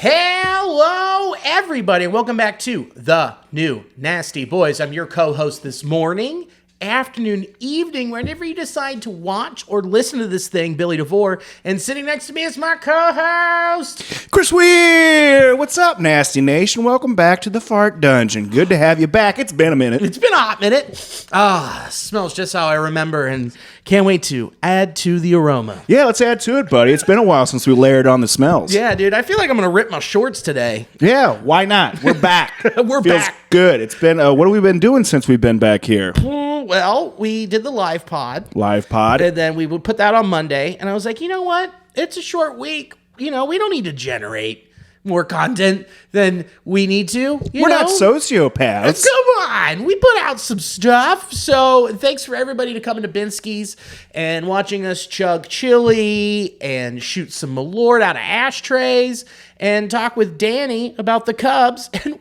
Hello, everybody, and welcome back to The New Nasty Boys. I'm your co-host this morning, afternoon, evening, whenever you decide to watch or listen to this thing, Billy DeVore, and sitting next to me is my co-host, Chris Weir. What's up, Nasty Nation? Welcome back to the Fart Dunge. Good to have you back. It's been a minute. It's been a hot minute. Smells just how I remember, and can't wait to add to the aroma. Yeah, let's add to it, buddy. It's been a while since we layered on the smells. Yeah, dude, I feel like I'm going to rip my shorts today. Yeah, why not? We're back. We're Feels back. good. It's been, what have we been doing since we've been back here? Well, we did the live pod. And then we would put that on Monday. And I was like, you know what? It's a short week. You know, we don't need to generate more content than we need to. We're not sociopaths. Come on. We put out some stuff. So thanks for everybody to coming to Binsky's and watching us chug chili and shoot some Malort out of ashtrays and talk with Danny about the Cubs and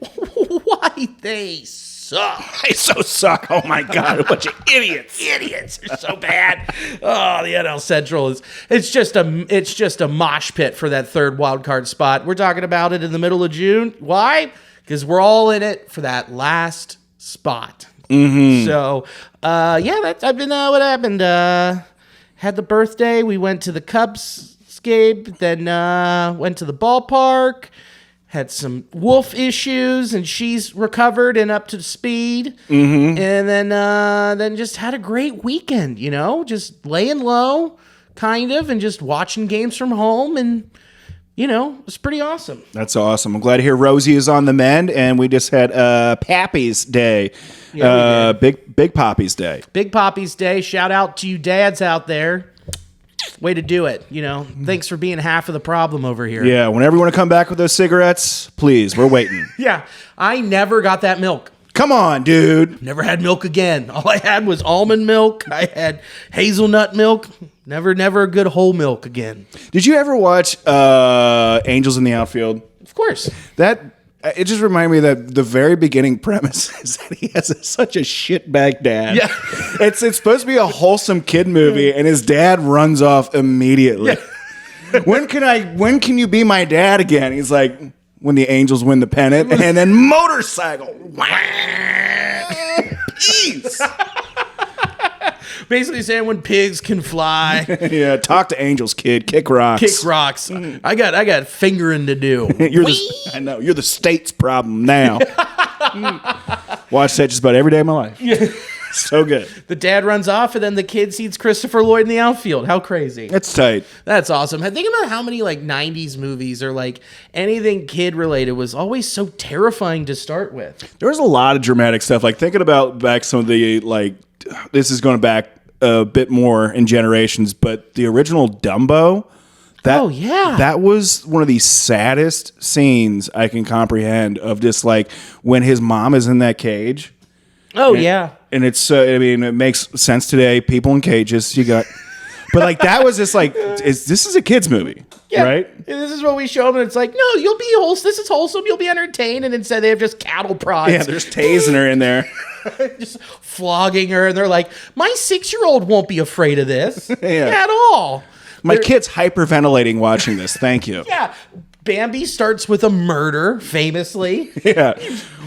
why they suck. They so suck. Oh my God. A bunch of idiots. Idiots are so bad. Oh, the NL Central it's just a mosh pit for that third wild card spot. We're talking about it in the middle of June. Why? Because we're all in it for that last spot. Mm-hmm. So, I've been what happened? Had the birthday. We went to the Cubs game. Then went to the ballpark. Had some wolf issues, and she's recovered and up to speed. Mm-hmm. And then just had a great weekend, you know, just laying low, kind of, and just watching games from home, and you know, it was pretty awesome. That's awesome. I'm glad to hear Rosie is on the mend, and we just had Pappy's Day. Yeah, Big Poppy's Day. Big Poppy's Day. Shout out to you dads out there. Way to do it. You know, thanks for being half of the problem over here. Yeah, whenever you want to come back with those cigarettes, please, we're waiting. Yeah, I never got that milk. Come on, dude. Never had milk again. All I had was almond milk. I had hazelnut milk. Never a good whole milk again. Did you ever watch Angels in the Outfield? Of course. It just reminded me that the very beginning premise is that he has such a shitbag dad. Yeah. It's supposed to be a wholesome kid movie, and his dad runs off immediately. Yeah. When can you be my dad again? He's like, when the Angels win the pennant, and then motorcycle. Peace. Basically saying when pigs can fly. Yeah, talk to Angels, kid. Kick rocks. Kick rocks. I got fingering to do. I know. You're the state's problem now. Watch that just about every day of my life. Yeah. So good. The dad runs off, and then the kid sees Christopher Lloyd in the outfield. How crazy. That's tight. That's awesome. Think about how many like 90s movies or like anything kid related was always so terrifying to start with. There was a lot of dramatic stuff. Like thinking about back some of the like, this is going back a bit more in generations, but the original Dumbo. That was one of the saddest scenes I can comprehend of just like when his mom is in that cage. Oh, yeah. And it's, it makes sense today. People in cages, but like that was just like, this is a kid's movie, right? And this is what we show them, and it's like, no, you'll be wholesome. This is wholesome. You'll be entertained. And instead, they have just cattle prods. Yeah, there's tasing her in there. Just flogging her. And they're like, my 6-year-old won't be afraid of this at all. My kid's hyperventilating watching this. Thank you. Yeah. Bambi starts with a murder, famously. Yeah.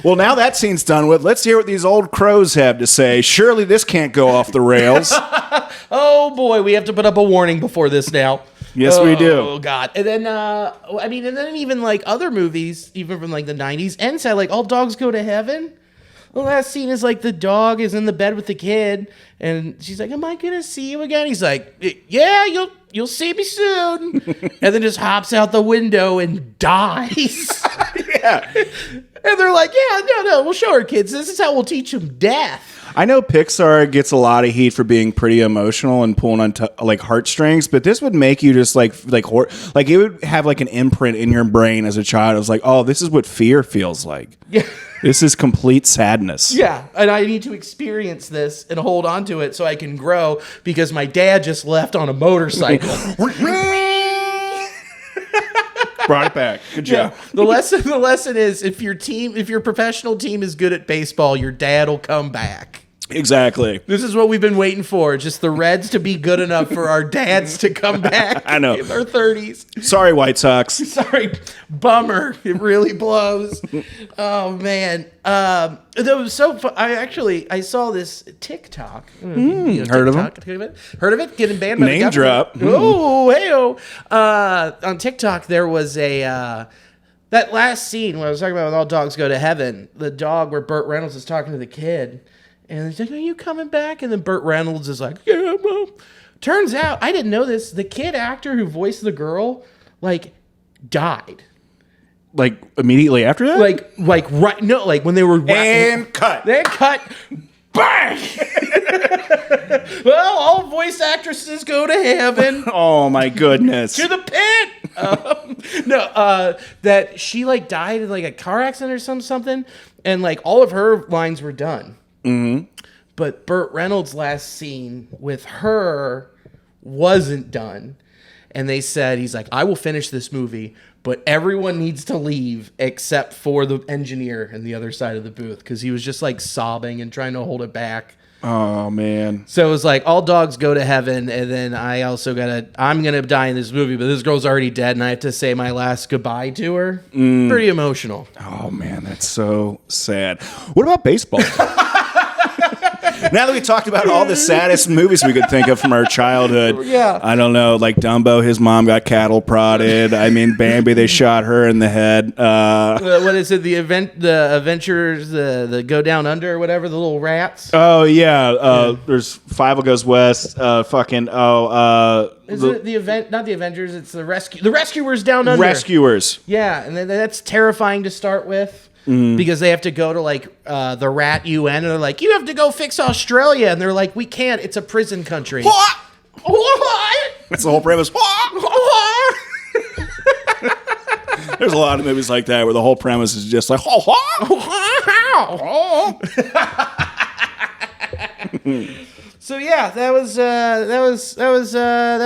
Well, now that scene's done with. Let's hear what these old crows have to say. Surely this can't go off the rails. Oh, boy. We have to put up a warning before this now. Yes, we do. Oh, God. And then, and then even like other movies, even from like the 90s, and said like, All Dogs Go to Heaven. The last scene is like the dog is in the bed with the kid, and she's like, am I going to see you again? He's like, yeah, you'll see me soon. And then just hops out the window and dies. Yeah. And they're like, yeah, no, we'll show our kids. This is how we'll teach them death. I know Pixar gets a lot of heat for being pretty emotional and pulling on like heartstrings, but this would make you just like it would have like an imprint in your brain as a child. It was like, oh, this is what fear feels like. Yeah. This is complete sadness. Yeah, and I need to experience this and hold on to it so I can grow because my dad just left on a motorcycle. Brought it back. Good job. Yeah. The lesson is if your professional team is good at baseball, your dad will come back. Exactly. This is what we've been waiting for. Just the Reds to be good enough for our dads to come back. I know. In their 30s. Sorry, White Sox. Sorry. Bummer. It really blows. Oh, man. That was so fun. I saw this TikTok. Heard of it? Heard of it? Getting banned by Name the government. drop. Oh, hey-oh. On TikTok, there was a... that last scene when I was talking about when all dogs go to heaven, the dog where Burt Reynolds is talking to the kid, and he's like, "Are you coming back?" And then Burt Reynolds is like, "Yeah, Mom." Turns out, I didn't know this, the kid actor who voiced the girl, like, died. Like, immediately after that? Like when they were... And cut. Then cut. Bang! Well, all voice actresses go to heaven. Oh, my goodness. To the pit! That she, like, died in, like, a car accident or something, and, like, all of her lines were done. Mm-hmm. But Burt Reynolds' last scene with her wasn't done. And they said, he's like, "I will finish this movie, but everyone needs to leave except for the engineer in the other side of the booth," because he was just, like, sobbing and trying to hold it back. Oh, man. So it was like, all dogs go to heaven, and then I'm going to die in this movie, but this girl's already dead, and I have to say my last goodbye to her. Pretty emotional. Oh, man, that's so sad. What about baseball? Now that we talked about all the saddest movies we could think of from our childhood, Yeah. I don't know, like Dumbo, his mom got cattle prodded. I mean, Bambi, they shot her in the head. What is it? The adventures, the go down under or whatever, the little rats. Oh yeah, there's Five Goes West. Is it the event? Not the Avengers. It's the rescue. The rescuers down under. Rescuers. Yeah, and that's terrifying to start with. Because they have to go to, like, the rat UN, and they're like, "You have to go fix Australia," and they're like, "We can't. It's a prison country." What? That's the whole premise. There's a lot of movies like that where the whole premise is just like, So yeah, that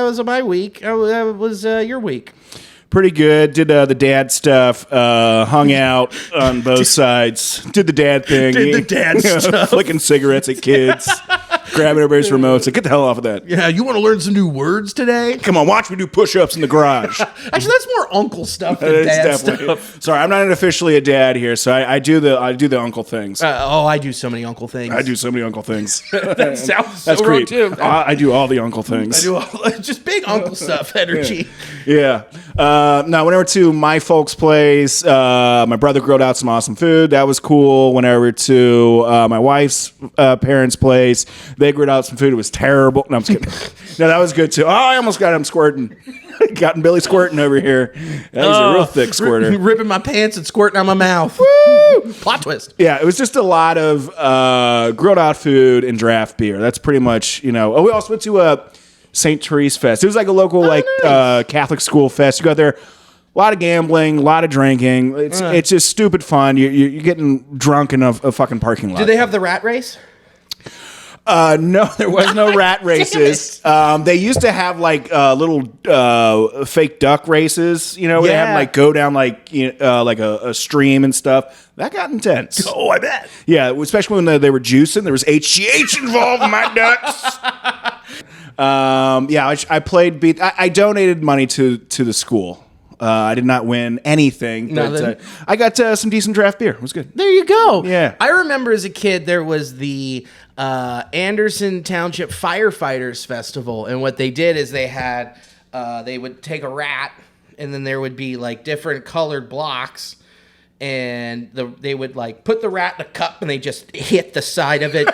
was my week. That was your week. Pretty good. Did the dad stuff. Hung out on both sides. Did the dad thing. Did the dad stuff. Flicking cigarettes at kids. Grabbing everybody's remotes. Like, get the hell off of that. Yeah, you want to learn some new words today? Come on, watch me do push-ups in the garage. Actually, that's more uncle stuff than dad stuff. Sorry, I'm not officially a dad here, so I do the uncle things. I do so many uncle things. I do so many uncle things. That sounds That's so wrong too. I do all the uncle things. I do all, just big uncle stuff energy. Yeah. No, went over to my folks' place. My brother grilled out some awesome food. That was cool. Went over to my wife's parents' place. They grilled out some food. It was terrible. No, I'm just kidding. No, that was good too. Oh, I almost got him squirting. Gotten Billy squirting over here. That was a real thick squirter. Ripping my pants and squirting out my mouth. Woo! Plot twist. Yeah, it was just a lot of grilled out food and draft beer. That's pretty much, Oh, we also went to St. Therese Fest. It was like a local nice. Catholic school fest. You got there. A lot of gambling, a lot of drinking. It's just stupid fun. You're getting drunk in a fucking parking lot. Did they have the rat race? No, there was no rat races. They used to have like little fake duck races. They have like go down like a stream and stuff. That got intense. Oh, I bet. Yeah, especially when they were juicing. There was HGH involved in my ducks. I played beat. I donated money to the school. I did not win anything, but I got some decent draft beer. It was good. There you go. Yeah. I remember as a kid there was the Anderson Township Firefighters Festival, and what they did is they would take a rat, and then there would be like different colored blocks, and they would like put the rat in a cup, and they just hit the side of it,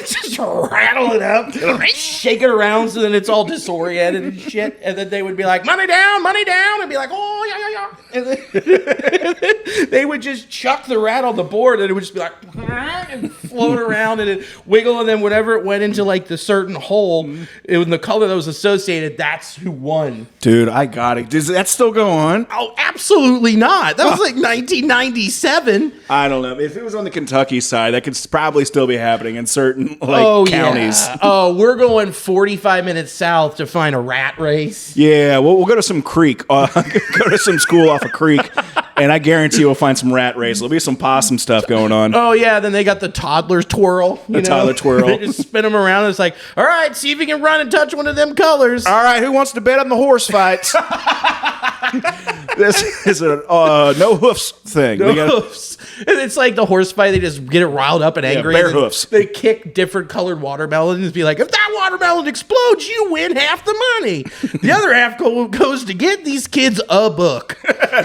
just rattle it up, shake it around, so then it's all disoriented and shit. And then they would be like, money down, and be like, oh yeah. And then they would just chuck the rat on the board, and it would just be like, and float around, and it wiggle, and then whenever it went into like the certain hole, it was the color that was associated. That's who won. Dude, I got it. Does that still go on? Oh, absolutely not. That was like 1997. I don't know. If it was on the Kentucky side, that could probably still be happening in certain counties. Yeah. Oh, we're going 45 minutes south to find a rat race. Yeah, we'll go to some creek. Go to some school off a creek And I guarantee we'll find some rat race. There'll be some possum stuff going on. Oh, yeah. Then they got the toddler twirl. Toddler twirl. They just spin them around. It's like, all right, see if you can run and touch one of them colors. All right, who wants to bet on the horse fights? This is a no hoofs thing. No hoofs. And it's like the horse fight. They just get it riled up and angry. Bare hoofs. They kick different colored watermelons and be like, if that watermelon explodes, you win half the money. The other half goes to get these kids a book.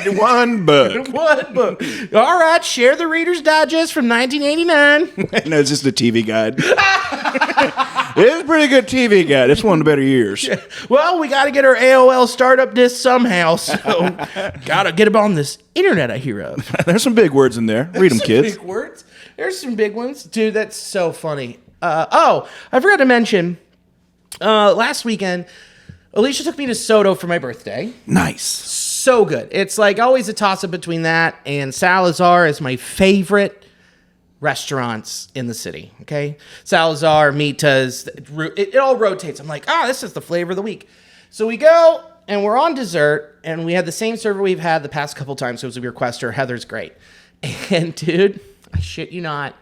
One book. One book. All right, share the Reader's Digest from 1989. No, it's just a TV guide. It's a pretty good TV guide. It's one of the better years. Yeah. Well, we got to get our AOL startup disk somehow, so got to get them on this internet I hear of. There's some big words in there. Read them, kids. Big words. There's some big ones. Dude, that's so funny. I forgot to mention, last weekend, Alicia took me to Soto for my birthday. Nice. So good. It's like always a toss-up between that and Salazar is my favorite restaurants in the city. Okay, Salazar, Mita's, it all rotates. I'm like, this is the flavor of the week. So we go and we're on dessert, and we had the same server we've had the past couple times. So it was a requester. Heather's great, and dude, I shit you not,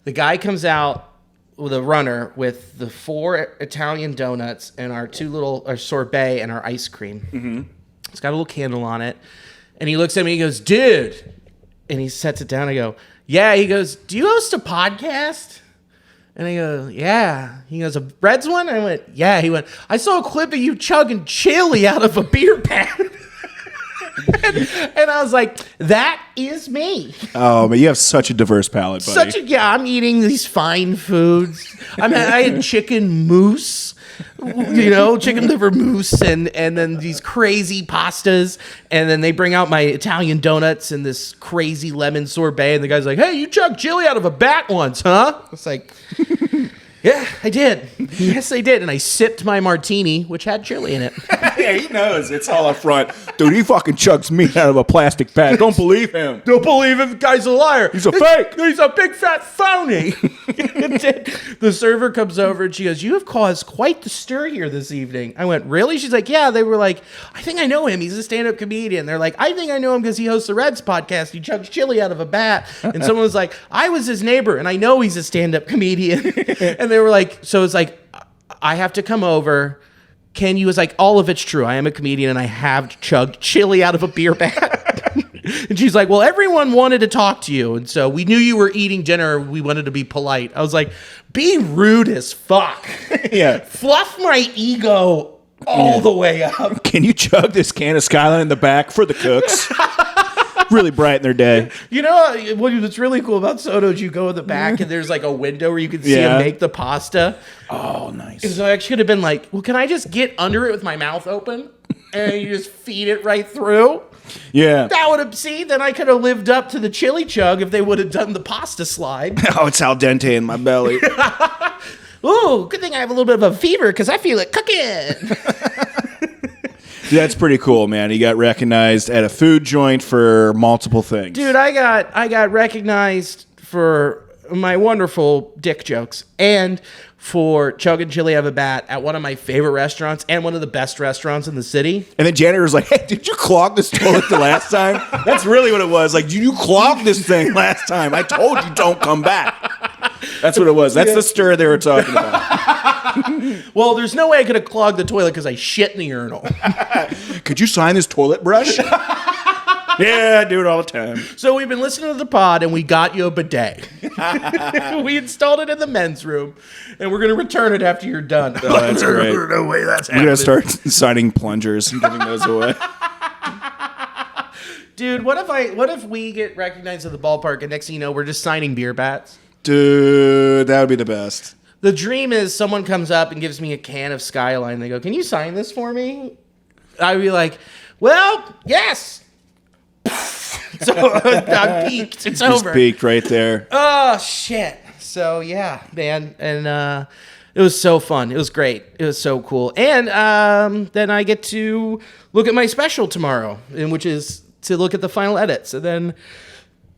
the guy comes out with a runner with the 4 Italian donuts and our 2 little sorbet and our ice cream. Mm-hmm. It's got a little candle on it, and he looks at me. He goes, "Dude," and he sets it down. I go, "Yeah." He goes, "Do you host a podcast?" And I go, "Yeah." He goes, "A Reds one?" I went, "Yeah." He went, "I saw a clip of you chugging chili out of a beer pan." and I was like, that is me. Oh, man, you have such a diverse palate, buddy. I'm eating these fine foods. I had chicken mousse, chicken liver mousse, and then these crazy pastas, and then they bring out my Italian donuts and this crazy lemon sorbet, and the guy's like, "Hey, you chugged chili out of a bat once, huh?" It's like, yeah, I did. Yes, I did. And I sipped my martini, which had chili in it. Yeah, he knows. It's all up front. Dude, he fucking chugs meat out of a plastic bag. Don't believe him. Don't believe him. The guy's a liar. He's a fake. He's a big fat phony. The server comes over and she goes, "You have caused quite the stir here this evening." I went, "Really?" She's like, "Yeah." They were like, "I think I know him. He's a stand-up comedian." They're like, "I think I know him because he hosts the Reds podcast. He chugs chili out of a bat." And someone was like, "I was his neighbor and I know he's a stand-up comedian." And they were like, so it's like, "I have to come over. Can you?" Was like, "All of it's true. I am a comedian and I have chugged chili out of a beer bat." And she's like, "Well, everyone wanted to talk to you. And so we knew you were eating dinner. We wanted to be polite." I was like, be rude as fuck. Yeah. Fluff my ego all the way up. Can you chug this can of Skyline in the back for the cooks? Really brighten their day. You know what's really cool about Soto is you go in the back and there's like a window where you can see him make the pasta. Oh, nice. And so I should have been like, "Well, can I just get under it with my mouth open?" And you just feed it right through. Yeah. That would have, then I could have lived up to the chili chug if they would have done the pasta slide. Oh, it's al dente in my belly. Ooh, good thing I have a little bit of a fever because I feel it cooking. That's pretty cool, man. He got recognized at a food joint for multiple things. Dude, I got recognized for my wonderful dick jokes and for chugging chili out of a bat at one of my favorite restaurants and one of the best restaurants in the city. And then janitor was like, "Hey, did you clog this toilet the last time?" That's really what it was. Like, "Did you clog this thing last time? I told you don't come back." That's what it was. That's the stir they were talking about. Well, there's no way I could have clogged the toilet because I shit in the urinal. Could you sign this toilet brush? Yeah, I do it all the time. So we've been listening to the pod, and we got you a bidet. We installed it in the men's room, and we're going to return it after you're done. Oh, that's great. No way that's We're happening. going to start signing plungers and giving those away. Dude, what if we get recognized at the ballpark, and next thing you know, we're just signing beer bats? Dude, that would be the best. The dream is someone comes up and gives me a can of Skyline. They go, "Can you sign this for me?" I'd be like, "Well, yes." So I'm peaked. It's over. Just peaked right there. Oh, shit. So, yeah, man. And it was so fun. It was great. It was so cool. And then I get to look at my special tomorrow, which is to look at the final edits. And then,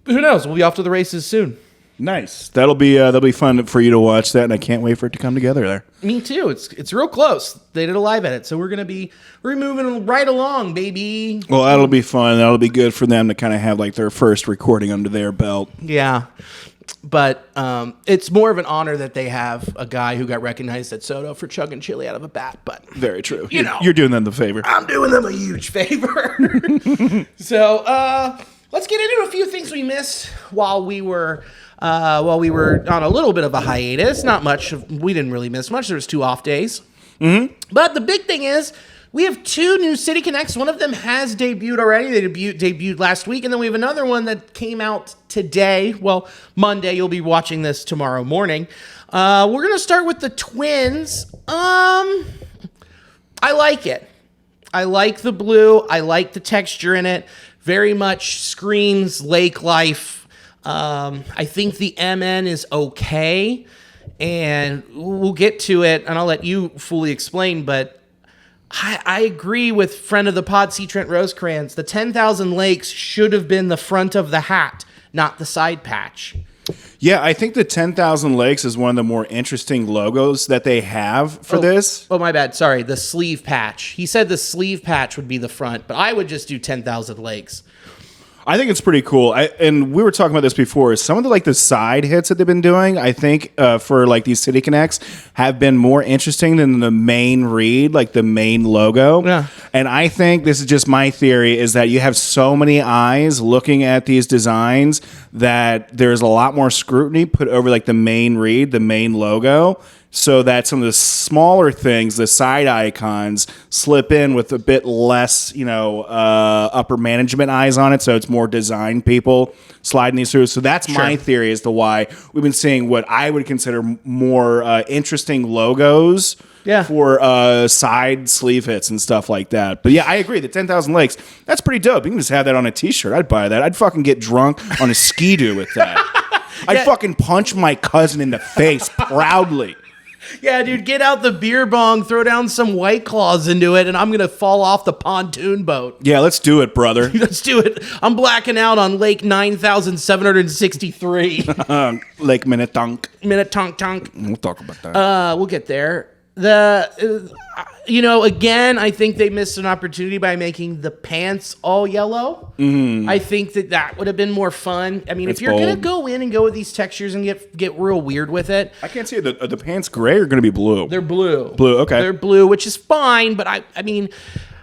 who knows? We'll be off to the races soon. Nice. That'll be fun for you to watch that, and I can't wait for it to come together there. Me too. It's real close. They did a live edit, so we're moving right along, baby. Well, that'll be fun. That'll be good for them to kind of have like their first recording under their belt. Yeah. But it's more of an honor that they have a guy who got recognized at Soto for chugging chili out of a bat. But very true. You're doing them the favor. I'm doing them a huge favor. So let's get into a few things we missed while we were on a little bit of a hiatus. Not much. We didn't really miss much. There was 2 off days. Mm-hmm. But the big thing is we have 2 new City Connects. One of them has debuted already. They debuted last week. And then we have another one that came out today. Well, Monday. You'll be watching this tomorrow morning. We're going to start with the Twins. I like it. I like the blue. I like the texture in it. Very much screams lake life. I think the MN is okay. And we'll get to it. And I'll let you fully explain. But I agree with friend of the pod, C. Trent Rosecrans. The 10,000 Lakes should have been the front of the hat, not the side patch. Yeah, I think the 10,000 Lakes is one of the more interesting logos that they have for this. Oh, my bad. Sorry, the sleeve patch. He said the sleeve patch would be the front, but I would just do 10,000 Lakes. I think it's pretty cool. And we were talking about this before. Some of the side hits that they've been doing, I think, for like these City Connects have been more interesting than the main read, like the main logo. Yeah. And I think this is just my theory is that you have so many eyes looking at these designs that there's a lot more scrutiny put over like the main read, the main logo. So that some of the smaller things, the side icons, slip in with a bit less, upper management eyes on it. So it's more design people sliding these through. So that's my theory as to why we've been seeing what I would consider more interesting logos for side sleeve hits and stuff like that. But yeah, I agree. The 10,000 Lakes, that's pretty dope. You can just have that on a T-shirt. I'd buy that. I'd fucking get drunk on a Ski-Doo with that. I'd fucking punch my cousin in the face proudly. Yeah, dude, get out the beer bong, throw down some White Claws into it, and I'm going to fall off the pontoon boat. Yeah, let's do it, brother. Let's do it. I'm blacking out on Lake 9,763. Lake Minnetonk. Minnetonk. We'll talk about that. We'll get there. Again, I think they missed an opportunity by making the pants all yellow. Mm. I think that would have been more fun. I mean, if you're going to go in and go with these textures and get real weird with it. I can't see it. The pants gray or going to be blue? They're blue. Blue, okay. They're blue, which is fine, but I mean,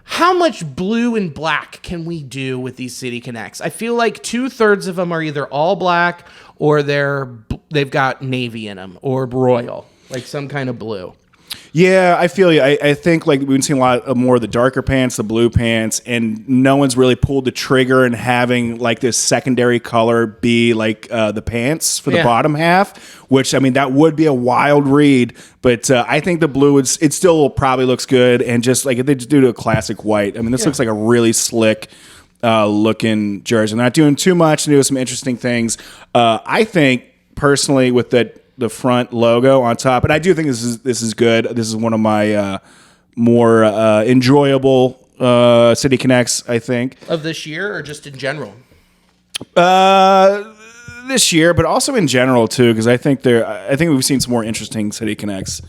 how much blue and black can we do with these City Connects? I feel like 2/3 of them are either all black or they've got navy in them or royal, like some kind of blue. Yeah, I feel you. I think like we've been seeing a lot of more of the darker pants, the blue pants, and no one's really pulled the trigger and having like this secondary color be like the pants for the bottom half, which I mean that would be a wild read, but I think the blue it still probably looks good, and just like if they just do a classic white, I mean this looks like a really slick looking jersey. They're not doing too much and doing some interesting things. I think personally with the front logo on top, and I do think this is good. This is one of my more enjoyable City Connects, I think. Of this year or just in general? This year, but also in general too, because I think we've seen some more interesting City Connects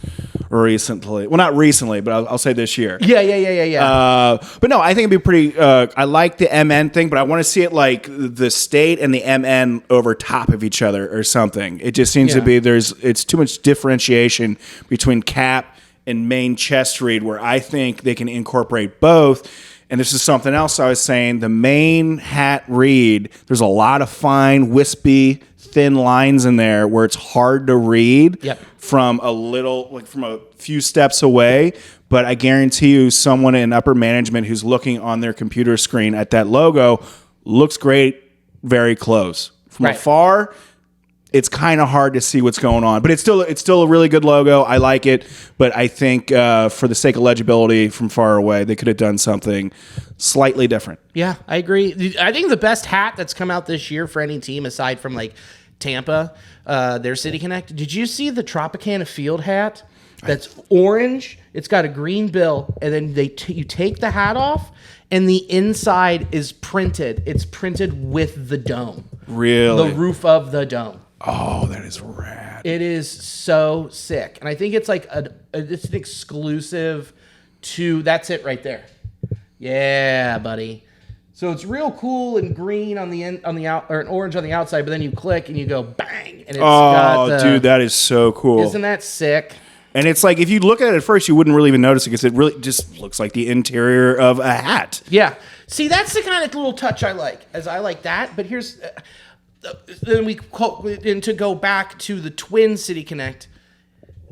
recently. Well, not recently, but I'll say this year. Yeah. But no, I think it'd be pretty. I like the MN thing, but I want to see it like the state and the MN over top of each other or something. It just seems to be it's too much differentiation between cap and main chest read, where I think they can incorporate both. And this is something else I was saying. The main hat read, there's a lot of fine, wispy, thin lines in there where it's hard to read from from a few steps away. But I guarantee you someone in upper management who's looking on their computer screen at that logo looks great very close. From afar, it's kind of hard to see what's going on, but it's still a really good logo. I like it, but I think for the sake of legibility from far away, they could have done something slightly different. Yeah, I agree. I think the best hat that's come out this year for any team, aside from like Tampa, their City Connect. Did you see the Tropicana Field hat? That's orange. It's got a green bill, and then you take the hat off, and the inside is printed. It's printed with the dome. Really? The roof of the dome. Oh, that is rad. It is so sick. And I think it's like it's an exclusive to, that's it right there. Yeah, buddy. So it's real cool and green on the end, on the out, or an orange on the outside, but then you click and you go bang, and it's got dude, that is so cool. Isn't that sick? And it's like, if you look at it at first, you wouldn't really even notice it because it really just looks like the interior of a hat. Yeah. See, that's the kind of little touch I like, as I like that. But here's, then and to go back to the Twin City Connect,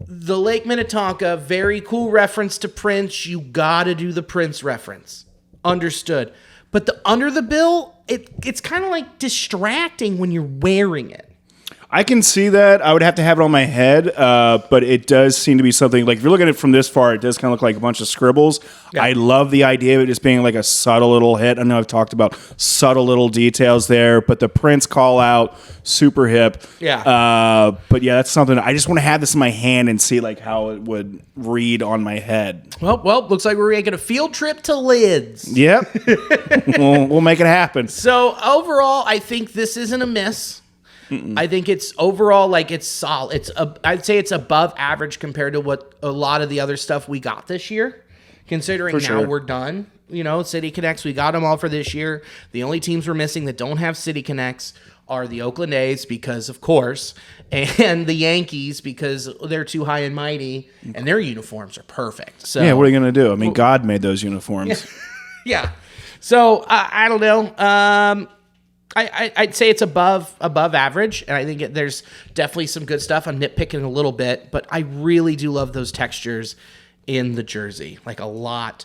the Lake Minnetonka, very cool reference to Prince. You got to do the Prince reference. Understood. But the under the bill, it's kind of like distracting when you're wearing it. I can see that. I would have to have it on my head, but it does seem to be something, like if you're looking at it from this far, it does kind of look like a bunch of scribbles. Yeah. I love the idea of it just being like a subtle little hit. I know I've talked about subtle little details there, but the Prince call out, super hip. Yeah. But yeah, that's something. I just want to have this in my hand and see like how it would read on my head. Well, looks like we're making a field trip to Lids. Yep. we'll make it happen. So overall, I think this isn't a miss. I think it's overall like it's solid. I'd say it's above average compared to what a lot of the other stuff we got this year. Considering now we're done, City Connects, we got them all for this year. The only teams we're missing that don't have City Connects are the Oakland A's, because of course, and the Yankees, because they're too high and mighty, and their uniforms are perfect. So yeah, what are you gonna do? I mean, God made those uniforms. Yeah. So I don't know. I'd say it's above average, and I think there's definitely some good stuff. I'm nitpicking a little bit, but I really do love those textures in the jersey, like a lot.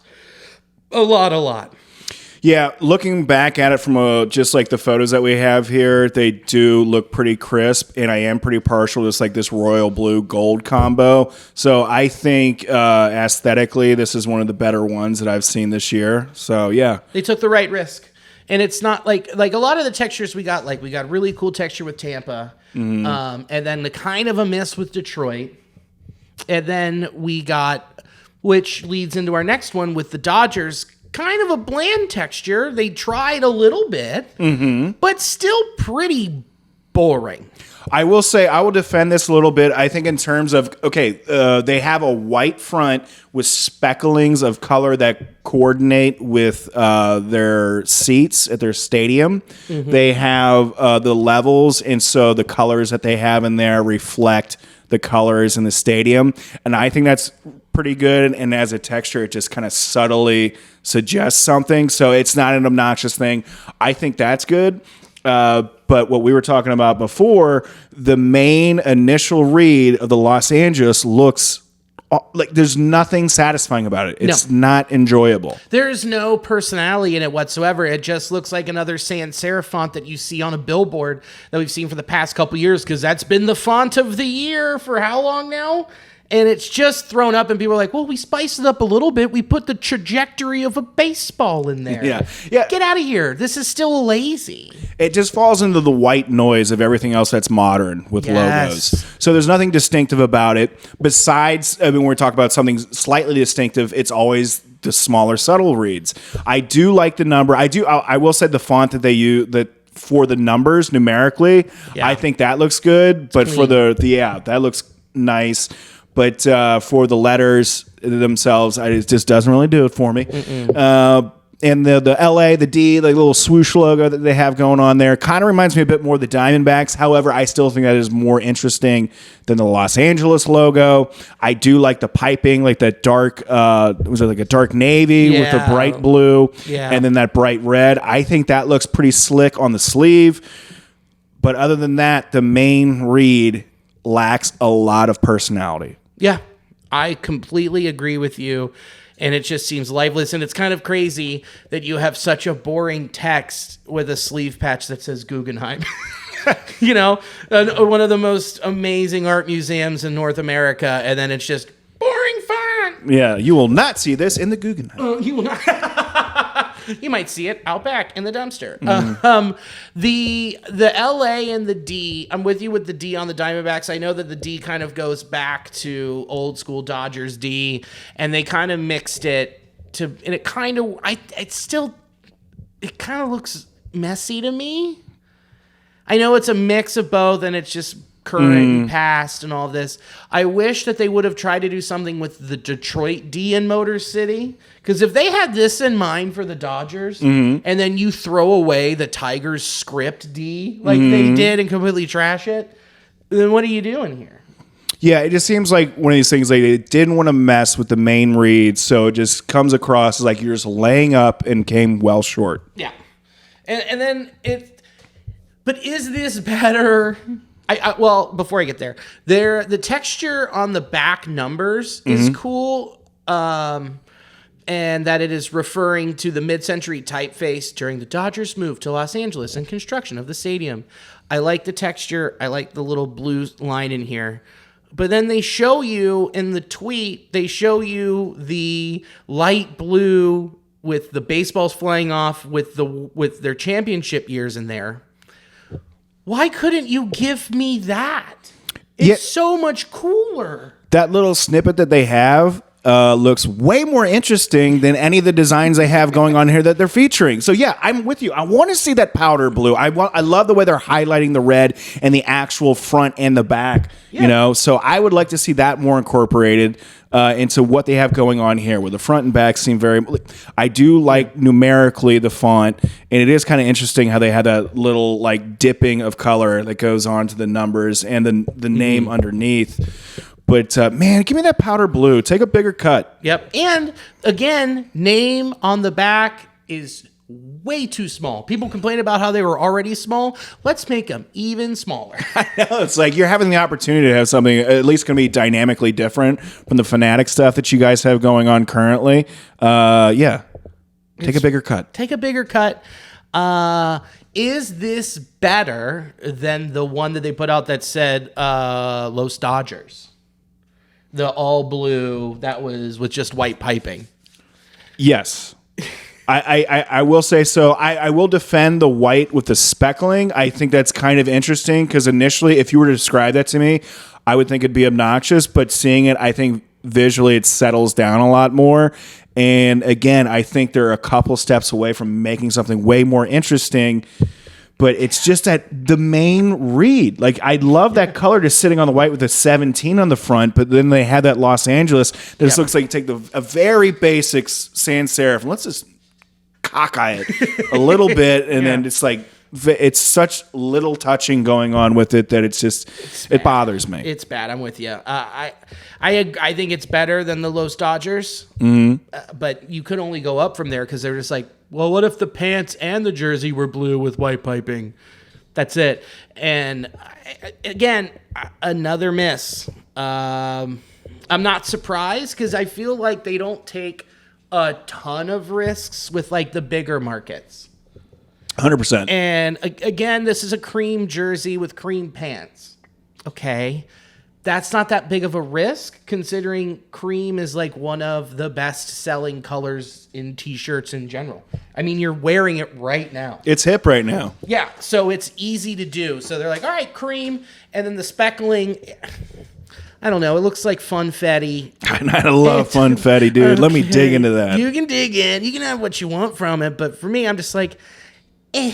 Yeah, looking back at it from just like the photos that we have here, they do look pretty crisp, and I am pretty partial to just like this royal blue gold combo. So I think aesthetically, this is one of the better ones that I've seen this year. So yeah, they took the right risk. And it's not like a lot of the textures we got, like we got really cool texture with Tampa, and then the kind of a miss with Detroit. And then we got, which leads into our next one with the Dodgers, kind of a bland texture. They tried a little bit, but still pretty boring. I will say, I will defend this a little bit. I think in terms of, they have a white front with specklings of color that coordinate with their seats at their stadium. They have the levels, and so the colors that they have in there reflect the colors in the stadium. And I think that's pretty good. And as a texture, it just kind of subtly suggests something. So it's not an obnoxious thing. I think that's good. But what we were talking about before, the main initial read of the Los Angeles looks like there's nothing satisfying about it. It's not enjoyable. There's no personality in it whatsoever. It just looks like another sans serif font that you see on a billboard that we've seen for the past couple years, because that's been the font of the year for how long now? And it's just thrown up, and people are like, well, we spiced it up a little bit. We put the trajectory of a baseball in there. Yeah. Get out of here. This is still lazy. It just falls into the white noise of everything else that's modern with logos. So there's nothing distinctive about it. Besides, when we're talking about something slightly distinctive, it's always the smaller, subtle reads. I do like the number. I will say the font that they use, that for the numbers numerically, I think that looks good. But for that looks nice. But for the letters themselves, it just doesn't really do it for me. And the LA, the D, the little swoosh logo that they have going on there kind of reminds me a bit more of the Diamondbacks. However, I still think that is more interesting than the Los Angeles logo. I do like the piping, like that dark, was it like a dark navy with the bright blue and then that bright red. I think that looks pretty slick on the sleeve. But other than that, the main read lacks a lot of personality. Yeah, I completely agree with you. And it just seems lifeless. And it's kind of crazy that you have such a boring text with a sleeve patch that says Guggenheim. One of the most amazing art museums in North America. And then it's just boring font. Yeah, you will not see this in the Guggenheim. You will not. You might see it out back in the dumpster. The LA and the D, I'm with you with the D on the Diamondbacks. I know that the D kind of goes back to old school Dodgers D, and they kind of mixed it and it kind of, it kind of looks messy to me. I know it's a mix of both, and it's just current and past and all this. I wish that they would have tried to do something with the Detroit D in Motor City, because if they had this in mind for the Dodgers, and then you throw away the Tigers script D like they did and completely trash it, then what are you doing here? Yeah, it just seems like one of these things, like they didn't want to mess with the main read, so it just comes across as like you're just laying up and came well short. Yeah. And then but is this better? Well, before I get there, the texture on the back numbers is cool, and that it is referring to the mid-century typeface during the Dodgers' move to Los Angeles and construction of the stadium. I like the texture. I like the little blue line in here. But then they show you in the tweet, they show you the light blue with the baseballs flying off with their championship years in there. Why couldn't you give me that? It's so much cooler. That little snippet that they have looks way more interesting than any of the designs they have going on here that they're featuring. So yeah, I'm with you. I want to see that powder blue. I love the way they're highlighting the red and the actual front and the back. Yeah. You know, so I would like to see that more incorporated into what they have going on here, where the front and back seem very. I do like numerically the font, and it is kind of interesting how they had that little like dipping of color that goes on to the numbers and the name underneath. But, man, give me that powder blue. Take a bigger cut. Yep. And, again, name on the back is way too small. People complain about how they were already small. Let's make them even smaller. I know. It's like you're having the opportunity to have something at least going to be dynamically different from the Fanatic stuff that you guys have going on currently. Yeah. Take a bigger cut. Take a bigger cut. Is this better than the one that they put out that said Los Dodgers? The all blue that was with just white piping. Yes. I will say so. I will defend the white with the speckling. I think that's kind of interesting because initially, if you were to describe that to me, I would think it'd be obnoxious. But seeing it, I think visually it settles down a lot more. And again, I think they're a couple steps away from making something way more interesting. But it's just that the main read. Like, I love that color just sitting on the white with a 17 on the front, but then they had that Los Angeles. This looks like you take a very basic sans serif and let's just cockeye it a little bit, and then it's like it's such little touching going on with it that it bothers me. It's bad. I'm with you. I think it's better than the Los Dodgers, but you could only go up from there because they're just like, well, what if the pants and the jersey were blue with white piping? That's it. And again, another miss. I'm not surprised because I feel like they don't take a ton of risks with like the bigger markets. 100%. And again, this is a cream jersey with cream pants. Okay. That's not that big of a risk considering cream is like one of the best selling colors in t-shirts in general. I mean, you're wearing it right now. It's hip right now. Yeah. So it's easy to do. So they're like, all right, cream. And then the speckling, I don't know. It looks like funfetti. I love funfetti, dude. Okay. Let me dig into that. You can dig in. You can have what you want from it. But for me, I'm just like, I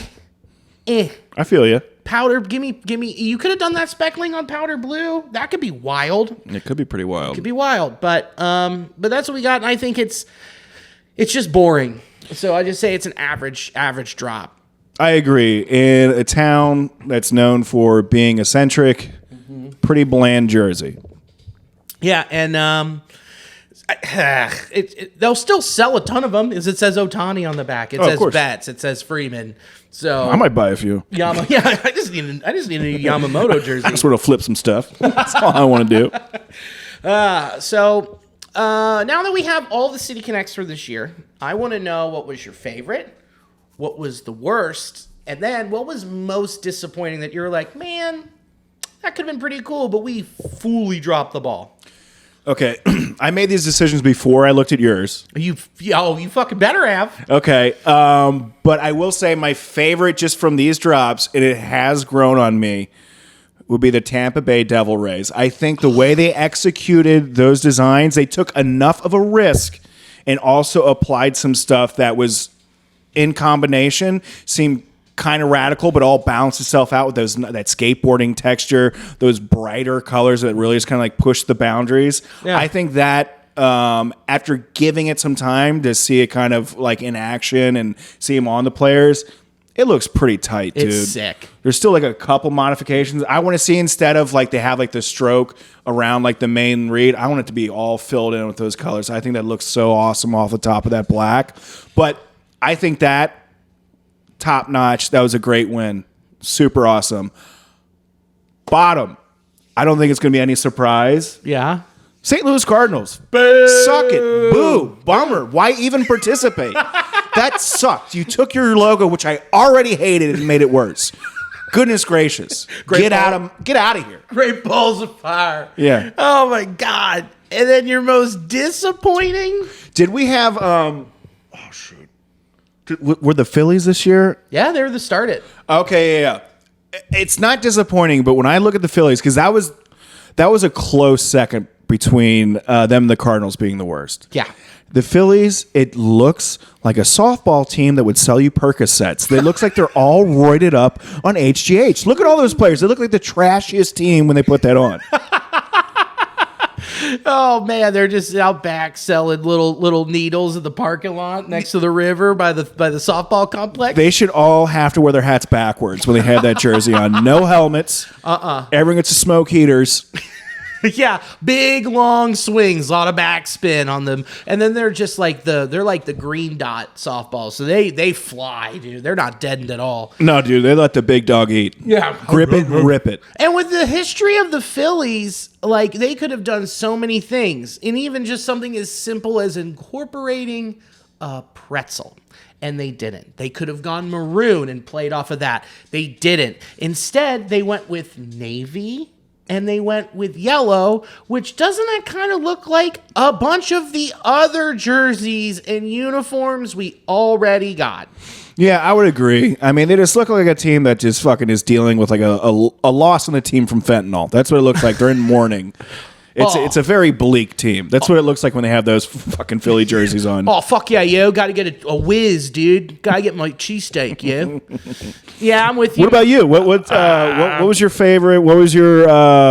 feel you. Powder, give me. You could have done that speckling on powder blue. That could be wild. It could be pretty wild. It could be wild, but that's what we got. And I think it's just boring. So I just say it's an average drop. I agree. In a town that's known for being eccentric, pretty bland jersey. Yeah, and they'll still sell a ton of them. As it says Ohtani on the back. It says Betts. It says Freeman. So I might buy a few. Yeah, I just need a new Yamamoto jersey. I just want to flip some stuff. That's all I want to do. So now that we have all the City Connects for this year, I want to know what was your favorite, what was the worst, and then what was most disappointing that you're like, man, that could have been pretty cool, but we fully dropped the ball. Okay, I made these decisions before I looked at yours. You fucking better have. Okay, but I will say my favorite just from these drops, and it has grown on me, would be the Tampa Bay Devil Rays. I think the way they executed those designs, they took enough of a risk and also applied some stuff that was in combination, seemed kind of radical, but all balanced itself out with that skateboarding texture, those brighter colors that really just kind of like push the boundaries. Yeah. I think that after giving it some time to see it kind of like in action and see him on the players, it looks pretty tight, dude. It's sick. There's still like a couple modifications. I want to see, instead of like they have like the stroke around like the main read, I want it to be all filled in with those colors. I think that looks so awesome off the top of that black. But I think that top notch. That was a great win. Super awesome. Bottom. I don't think it's going to be any surprise. Yeah. St. Louis Cardinals. Boo. Suck it. Boo. Bummer. Why even participate? That sucked. You took your logo, which I already hated, and made it worse. Goodness gracious. Get out of here. Great balls of fire. Yeah. Oh, my God. And then your most disappointing? Did we have... Were the Phillies this year? Yeah, they were the started. Okay, yeah. It's not disappointing, but when I look at the Phillies, because that was a close second between them and the Cardinals being the worst. Yeah. The Phillies, it looks like a softball team that would sell you Percocets. They look like they're all roided up on HGH. Look at all those players. They look like the trashiest team when they put that on. Oh man, they're just out back selling little needles in the parking lot next to the river by the softball complex. They should all have to wear their hats backwards when they have that jersey on. No helmets. Everyone gets to smoke heaters. Yeah, big long swings, a lot of backspin on them, and then they're just like the green dot softball, so they fly, dude. They're not deadened at all. No, dude, they let the big dog eat. Yeah, grip it, rip it. And with the history of the Phillies, like they could have done so many things, and even just something as simple as incorporating a pretzel. And they didn't. They could have gone maroon and played off of that. They didn't. Instead, they went with navy. And they went with yellow, which doesn't that kind of look like a bunch of the other jerseys and uniforms we already got? Yeah, I would agree. I mean, they just look like a team that just fucking is dealing with like a loss on the team from fentanyl. That's what it looks like. They're in mourning. It's a very bleak team. That's what it looks like when they have those fucking Philly jerseys on. Oh, fuck yeah, yo. Got to get a whiz, dude. Got to get my cheesesteak, yo. Yeah, I'm with you. What about you? What was your favorite? What was your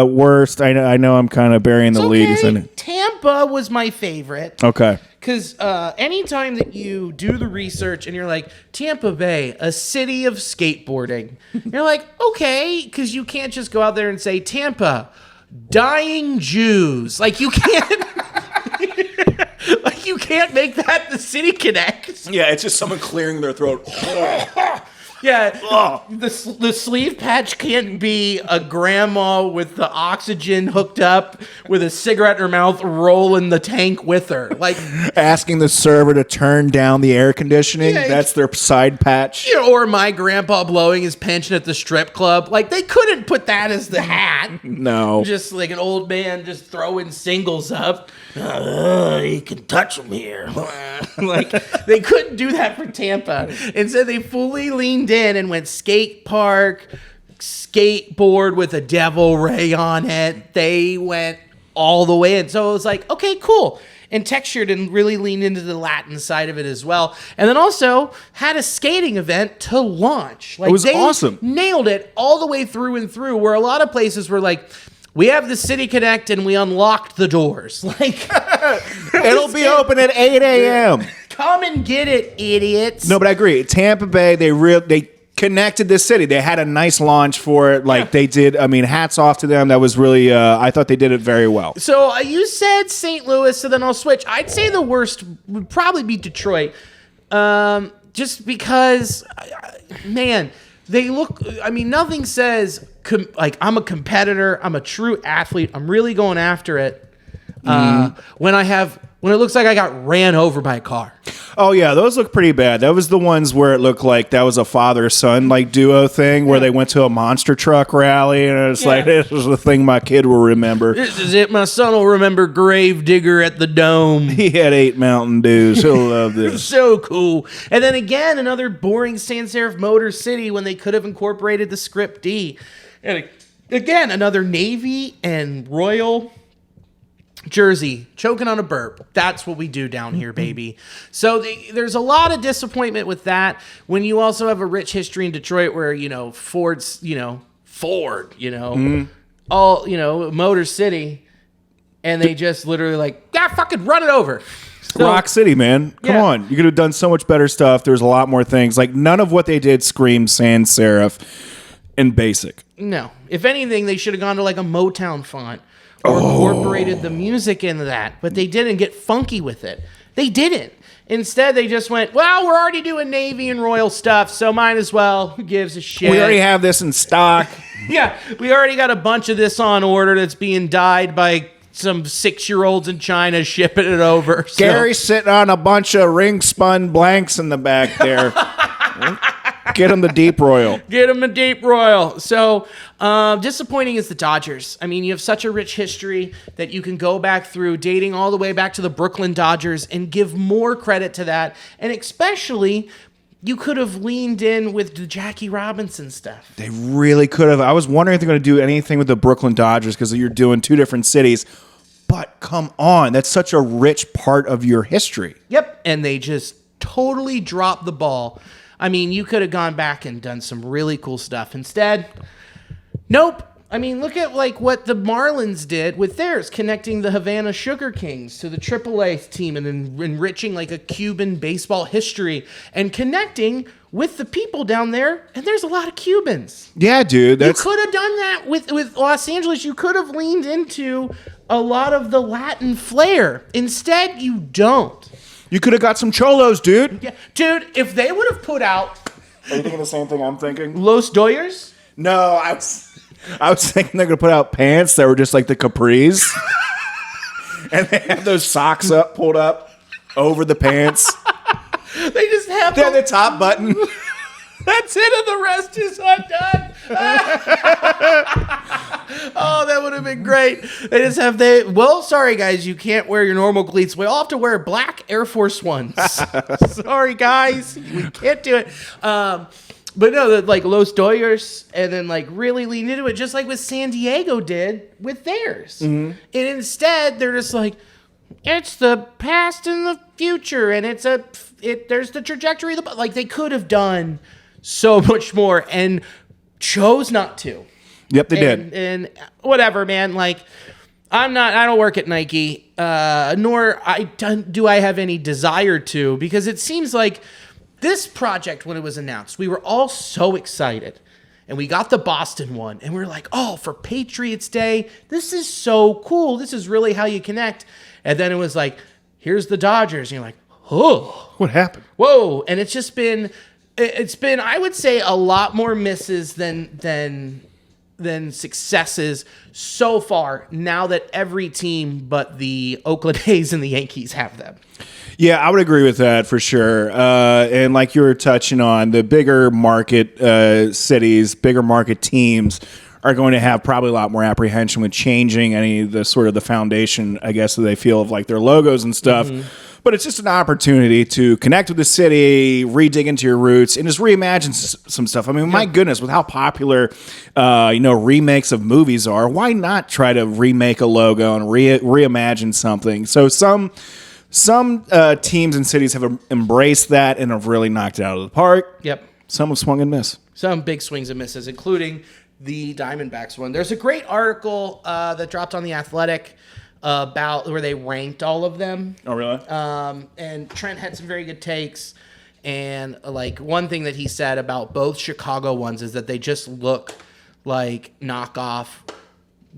worst? I know I'm kind of burying the lead. Okay. Tampa was my favorite. Okay. Because anytime that you do the research and you're like, Tampa Bay, a city of skateboarding, you're like, okay, because you can't just go out there and say, Tampa, dying Jews. Like you can't you can't make that the city connect. Yeah, it's just someone clearing their throat. Yeah, the sleeve patch can't be a grandma with the oxygen hooked up with a cigarette in her mouth rolling the tank with her. Like asking the server to turn down the air conditioning. Yeah, that's their side patch. You know, or my grandpa blowing his pension at the strip club. Like they couldn't put that as the hat. No. Just like an old man just throwing singles up. You can touch them here. Like they couldn't do that for Tampa. Instead, they fully leaned in and went skate park, skateboard with a devil ray on it. They went all the way in. So it was like, okay, cool. And textured and really leaned into the Latin side of it as well. And then also had a skating event to launch. Like, it was awesome. Nailed it all the way through and through, where a lot of places were like, we have the City Connect and we unlocked the doors. Like it'll be open at 8 a.m. Come and get it, idiots. No, but I agree. Tampa Bay, they connected the city. They had a nice launch for it. Like they did. I mean, hats off to them. That was really, I thought they did it very well. So you said St. Louis, so then I'll switch. I'd say the worst would probably be Detroit. Just because, man, they look, I mean, nothing says, like, I'm a competitor. I'm a true athlete. I'm really going after it. When it looks like I got ran over by a car. Oh, yeah, those look pretty bad. That was the ones where it looked like that was a father-son like duo thing where they went to a monster truck rally, and it's like, this is the thing my kid will remember. This is it. My son will remember Gravedigger at the Dome. He had 8 Mountain Dews. He'll love this. So cool. And then again, another boring sans serif Motor City when they could have incorporated the Script D. And again, another Navy and Royal. Jersey, choking on a burp. That's what we do down here, baby. So there's a lot of disappointment with that. When you also have a rich history in Detroit where, Ford, all, Motor City, and they just literally fucking run it over. So, Rock City, man. Come on. You could have done so much better stuff. There's a lot more things. Like, none of what they did screamed sans serif and basic. No. If anything, they should have gone to a Motown font. Or incorporated the music into that, but they didn't get funky with it. They didn't. Instead, they just went, well, we're already doing Navy and Royal stuff, so might as well. Who gives a shit? We already have this in stock. Yeah, we already got a bunch of this on order that's being dyed by some 6-year-olds in China shipping it over. So. Gary's sitting on a bunch of ring-spun blanks in the back there. Get him the deep royal. Get him a deep royal. So disappointing is the Dodgers. I mean, you have such a rich history that you can go back through, dating all the way back to the Brooklyn Dodgers, and give more credit to that. And especially, you could have leaned in with the Jackie Robinson stuff. They really could have. I was wondering if they're going to do anything with the Brooklyn Dodgers because you're doing two different cities. But come on, that's such a rich part of your history. Yep, and they just totally dropped the ball. I mean, you could have gone back and done some really cool stuff. Instead, nope. I mean, look at what the Marlins did with theirs, connecting the Havana Sugar Kings to the AAA team and enriching a Cuban baseball history and connecting with the people down there. And there's a lot of Cubans. Yeah, dude. You could have done that with Los Angeles. You could have leaned into a lot of the Latin flair. Instead, you don't. You could have got some cholos, dude. Yeah, dude, if they would have put out... Are you thinking the same thing I'm thinking? Los Doyers? No, I was thinking they're going to put out pants that were just like the capris. And they have those socks pulled up over the pants. They just have the top button. That's it, and the rest is undone. Oh, that would have been great. They just have sorry guys, you can't wear your normal cleats. We all have to wear black Air Force Ones. Sorry guys, we can't do it. But no, Los Doyers, and then really lean into it, just like what San Diego did with theirs. Mm-hmm. And instead, they're just it's the past and the future, and there's the trajectory of the they could have done so much more and chose not to. Yep, they did. And whatever, man. I don't work at Nike, nor do I have any desire to, because it seems like this project, when it was announced, we were all so excited. And we got the Boston one, and we were like, oh, for Patriots Day, this is so cool. This is really how you connect. And then it was here's the Dodgers. And you're like, oh. What happened? Whoa. And it's been, I would say, a lot more misses than successes so far, now that every team but the Oakland A's and the Yankees have them. Yeah, I would agree with that for sure. And like you were touching on, the bigger market cities, bigger market teams are going to have probably a lot more apprehension with changing any of the sort of the foundation, I guess, that they feel of their logos and stuff. Mm-hmm. But it's just an opportunity to connect with the city, re-dig into your roots, and just reimagine some stuff. I mean, my goodness, with how popular, remakes of movies are, why not try to remake a logo and reimagine something? So some teams and cities have embraced that and have really knocked it out of the park. Yep. Some have swung and missed. Some big swings and misses, including the Diamondbacks one. There's a great article that dropped on The Athletic about where they ranked all of them. Oh, really? And Trent had some very good takes. And one thing that he said about both Chicago ones is that they just look like knockoff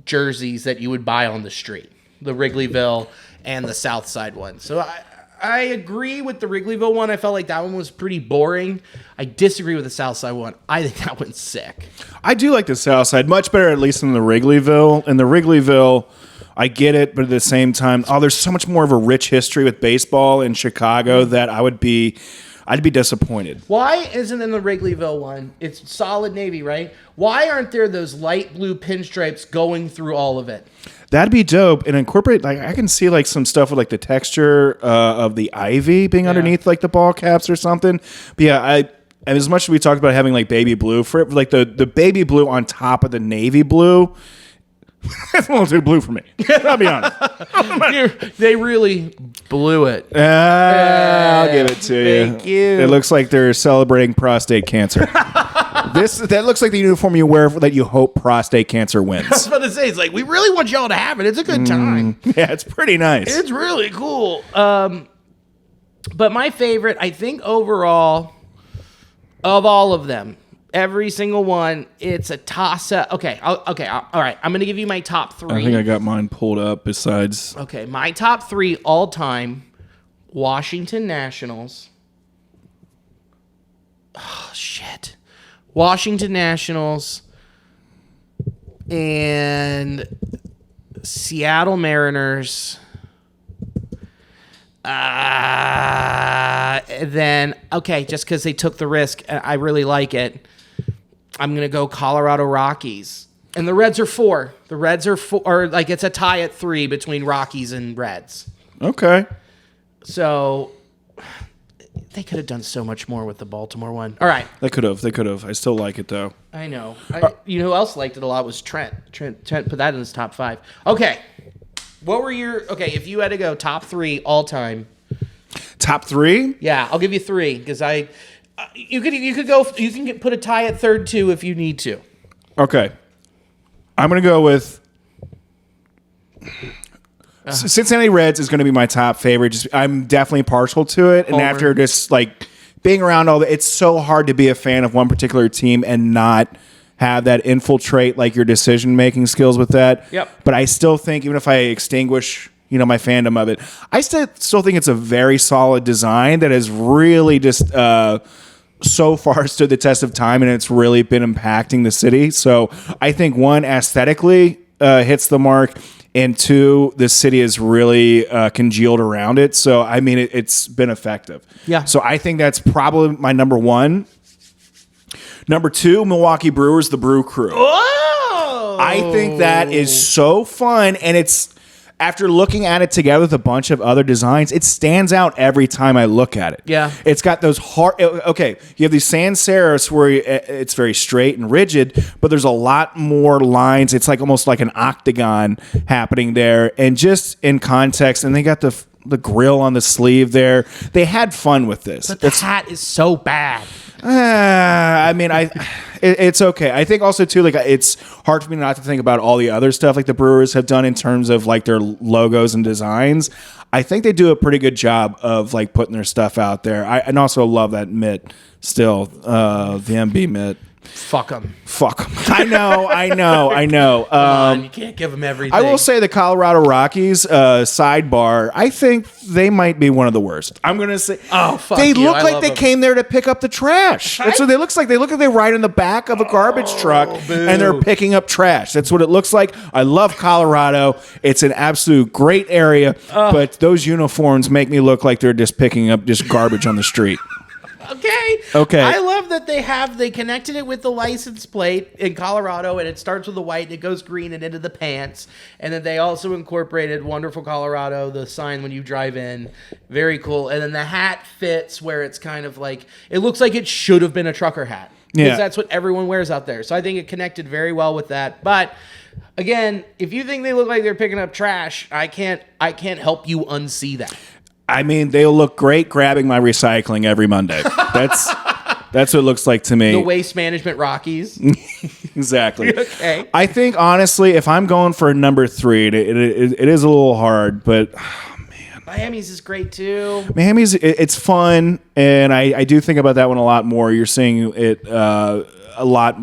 jerseys that you would buy on the street. The Wrigleyville and the South Side one. So I agree with the Wrigleyville one. I felt like that one was pretty boring. I disagree with the South Side one. I think that one's sick. I do like the South Side much better, at least than the Wrigleyville. And the Wrigleyville, I get it, but at the same time, there's so much more of a rich history with baseball in Chicago that I'd be disappointed. Why isn't in the Wrigleyville one? It's solid navy, right? Why aren't there those light blue pinstripes going through all of it? That'd be dope. And incorporate, I can see some stuff with the texture of the ivy being underneath the ball caps or something. But yeah, and as much as we talked about having baby blue for it, the baby blue on top of the navy blue That's a little too blue for me. I'll be honest. They really blew it. I'll give it to you. Thank you. It looks like they're celebrating prostate cancer. That looks like the uniform you wear that you hope prostate cancer wins. I was about to say, it's like, we really want y'all to have it. It's a good time. Yeah, it's pretty nice. It's really cool. But my favorite, I think overall, of all of them, every single one, it's a toss-up. Okay, all right. I'm going to give you my top three. I think I got mine pulled up besides. Okay, my top three all-time Washington Nationals. Oh, shit. Washington Nationals and Seattle Mariners. Then, okay, just because they took the risk, I really like it. I'm going to go Colorado Rockies. And the Reds are 4. The Reds are 4, or like it's a tie at 3 between Rockies and Reds. Okay. So they could have done so much more with the Baltimore one. All right. They could have. I still like it, though. I know. You know who else liked it a lot was Trent. Trent put that in his top 5. Okay. What were your... Okay, if you had to go top 3 all time. Top 3? Yeah, I'll give you 3 because you could go... You can put a tie at third, too, if you need to. Okay. I'm going to go with... Cincinnati Reds is going to be my top favorite. I'm definitely partial to it. And after just like being around it's so hard to be a fan of one particular team and not have that infiltrate like your decision-making skills with that. Yep. But I still think even if I extinguish, my fandom of it, I still think it's a very solid design that has really just so far stood the test of time and it's really been impacting the city. So I think 1, aesthetically hits the mark. And 2, the city is really congealed around it. So, I mean, it's been effective. Yeah. So, I think that's probably my number 1. Number 2, Milwaukee Brewers, the Brew Crew. Oh! I think that is so fun. And it's, after looking at it together with a bunch of other designs, it stands out every time I look at it. Yeah. It's got those hard... Okay, you have these sans serifs where it's very straight and rigid, but there's a lot more lines. It's like almost like an octagon happening there. And just in context, and they got the grill on the sleeve there. They had fun with this. But the hat is so bad. I mean, it's okay. I think also too, like it's hard for me not to think about all the other stuff like the Brewers have done in terms of like their logos and designs. I think they do a pretty good job of like putting their stuff out there. And also love that mitt still, the MB mitt. Fuck them. I know. Come on, you can't give them everything. I will say the Colorado Rockies, sidebar, I think they might be one of the worst. I'm going to say, fuck they you. look I like love they them. came there to pick up the trash. That's what they look like. They look like they ride in the back of a garbage truck boo. and they're picking up trash. That's what it looks like. I love Colorado. It's an absolute great area, but those uniforms make me look like they're just picking up just garbage on the street. Okay. I love that they connected it with the license plate in Colorado, and it starts with the white, and it goes green and into the pants. And then they also incorporated Wonderful Colorado, the sign when you drive in. Very cool. And then the hat fits where it's kind of like, it looks like it should have been a trucker hat. Because that's what everyone wears out there. So I think it connected very well with that. But again, if you think they look like they're picking up trash, I can't help you unsee that. I mean, they'll look great grabbing my recycling every Monday. That's what it looks like to me. The Waste Management Rockies. Exactly. Okay. I think, honestly, if I'm going for number 3, it is a little hard, but, man. Miami's is great, too. Miami's, it's fun, and I do think about that one a lot more. You're seeing it a lot.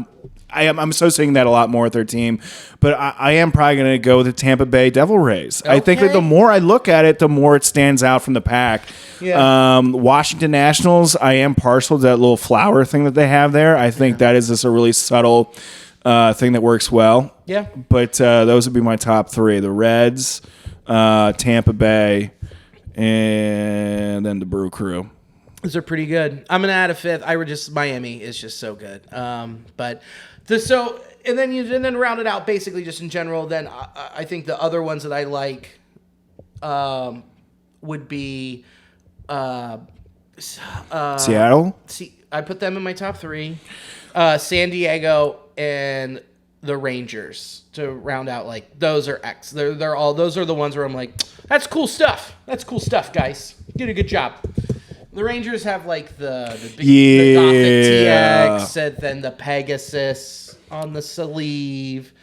I'm associating that a lot more with their team, but I am probably going to go with the Tampa Bay Devil Rays. Okay. I think that the more I look at it, the more it stands out from the pack. Yeah. Washington Nationals, I am partial to that little flower thing that they have there. I think that is just a really subtle thing that works well. Yeah. But those would be my top 3. The Reds, Tampa Bay, and then the Brew Crew. Those are pretty good. I'm gonna add a 5th. Miami is just so good. And then round it out basically just in general. Then I think the other ones that I like would be Seattle. I put them in my top 3. San Diego and the Rangers to round out. Like those are X. Those are the ones where I'm like, that's cool stuff. That's cool stuff, guys. You did a good job. The Rangers have like the Gothic TX and then the Pegasus on the sleeve.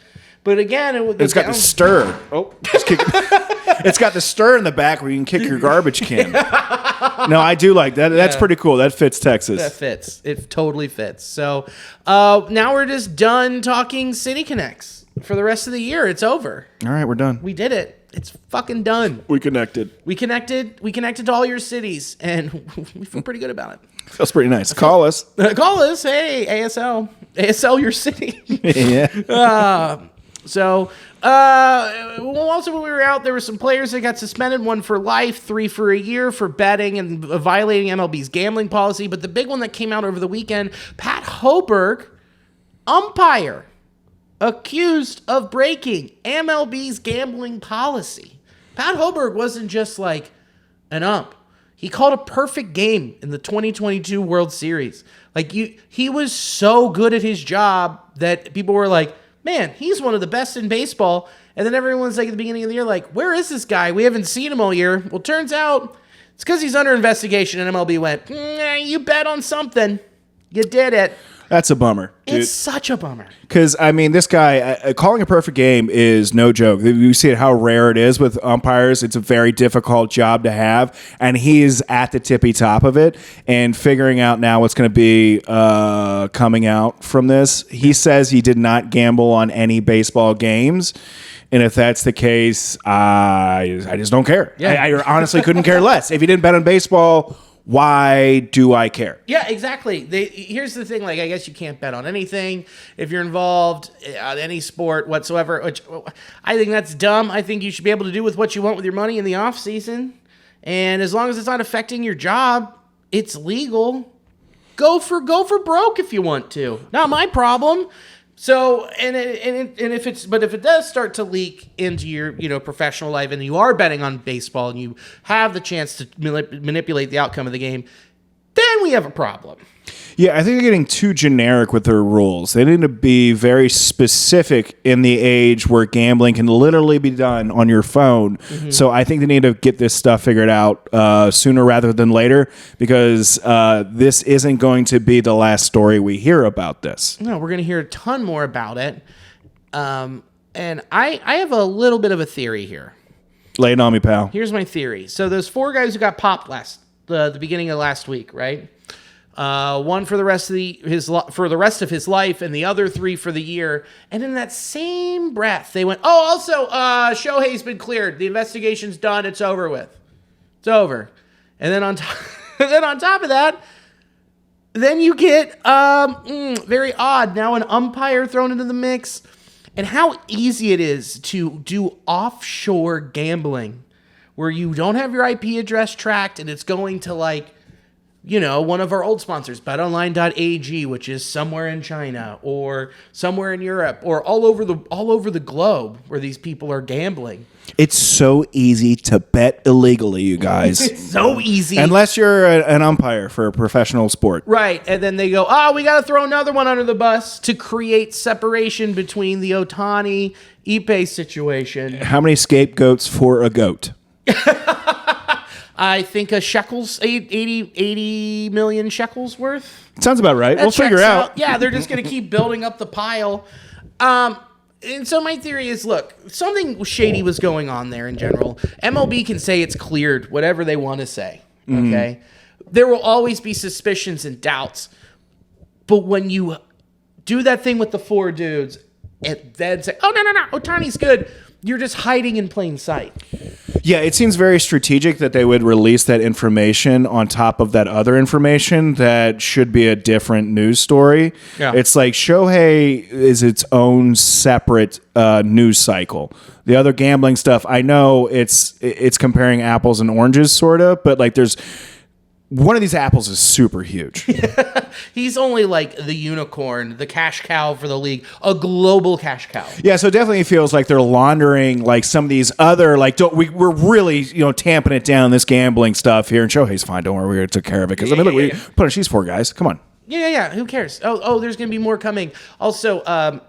But again, it's got the stir. Oh, it's got the stir in the back where you can kick your garbage can. No, I do like that. That's pretty cool. That fits Texas. That fits. It totally fits. So now we're just done talking City Connects for the rest of the year. It's over. All right, we're done. We did it. It's fucking done. We connected. We connected to all your cities, and we feel pretty good about it. Feels pretty nice. Call us. Call us. Hey, ASL your city. Yeah. So, also when we were out, there were some players that got suspended, 1 for life, 3 for a year for betting and violating MLB's gambling policy. But the big one that came out over the weekend, Pat Hoberg, umpire, accused of breaking MLB's gambling policy. Pat Hoberg wasn't just like an ump. He called a perfect game in the 2022 World Series. Like he was so good at his job that people were like, man, he's one of the best in baseball. And then everyone's like at the beginning of the year, like, where is this guy? We haven't seen him all year. Well, turns out it's because he's under investigation. And MLB went, you bet on something. You did it. That's a bummer. It's such a bummer. Because, I mean, this guy, calling a perfect game is no joke. You see how rare it is with umpires. It's a very difficult job to have. And he's at the tippy top of it. And figuring out now what's going to be coming out from this. He says he did not gamble on any baseball games. And if that's the case, I just don't care. Yeah. I honestly couldn't care less. If he didn't bet on baseball, why do I care? Yeah, exactly. Here's the thing. Like, I guess you can't bet on anything if you're involved in any sport whatsoever, which I think that's dumb. I think you should be able to do with what you want with your money in the off season. And as long as it's not affecting your job, it's legal. Go for broke if you want to. Not my problem. So, and if it does start to leak into your professional life, and you are betting on baseball, and you have the chance to manipulate the outcome of the game, then we have a problem. Yeah, I think they're getting too generic with their rules. They need to be very specific in the age where gambling can literally be done on your phone. Mm-hmm. So I think they need to get this stuff figured out sooner rather than later, because this isn't going to be the last story we hear about this. No, we're going to hear a ton more about it. And I have a little bit of a theory here. Lay it on me, pal. Here's my theory. So those 4 guys who got popped the beginning of last week, right? One for the rest of his life, and the other 3 for the year. And in that same breath, they went, "Oh, also, Shohei's been cleared. The investigation's done. It's over with. It's over." And then on top of that, then you get very odd. Now an umpire thrown into the mix, and how easy it is to do offshore gambling, where you don't have your IP address tracked, and it's going to one of our old sponsors, betonline.ag, which is somewhere in China or somewhere in Europe or all over the globe where these people are gambling. It's so easy to bet illegally, you guys. It's so easy. Unless you're an umpire for a professional sport. Right. And then they go, we got to throw another one under the bus to create separation between the Ohtani Ippei situation. How many scapegoats for a goat? I think a shekels, 80 million shekels worth. Sounds about right. We'll figure out. Yeah, they're just going to keep building up the pile. And so my theory is, look, something shady was going on there in general. MLB can say it's cleared, whatever they want to say, okay? There will always be suspicions and doubts. But when you do that thing with the 4 dudes and then say, oh, no, Ohtani's good, you're just hiding in plain sight. Yeah, it seems very strategic that they would release that information on top of that other information that should be a different news story. Yeah. It's like Shohei is its own separate news cycle. The other gambling stuff, I know it's comparing apples and oranges, sort of, but like there's one of these apples is super huge. He's only like the unicorn, the cash cow for the league, a global cash cow. Yeah, so it definitely feels like they're laundering like some of these other we're really tamping it down, this gambling stuff here. And Shohei's fine, don't worry, we already took care of it. Because look, we put on she's 4 guys. Come on. Yeah. Who cares? Oh, there's gonna be more coming. Also,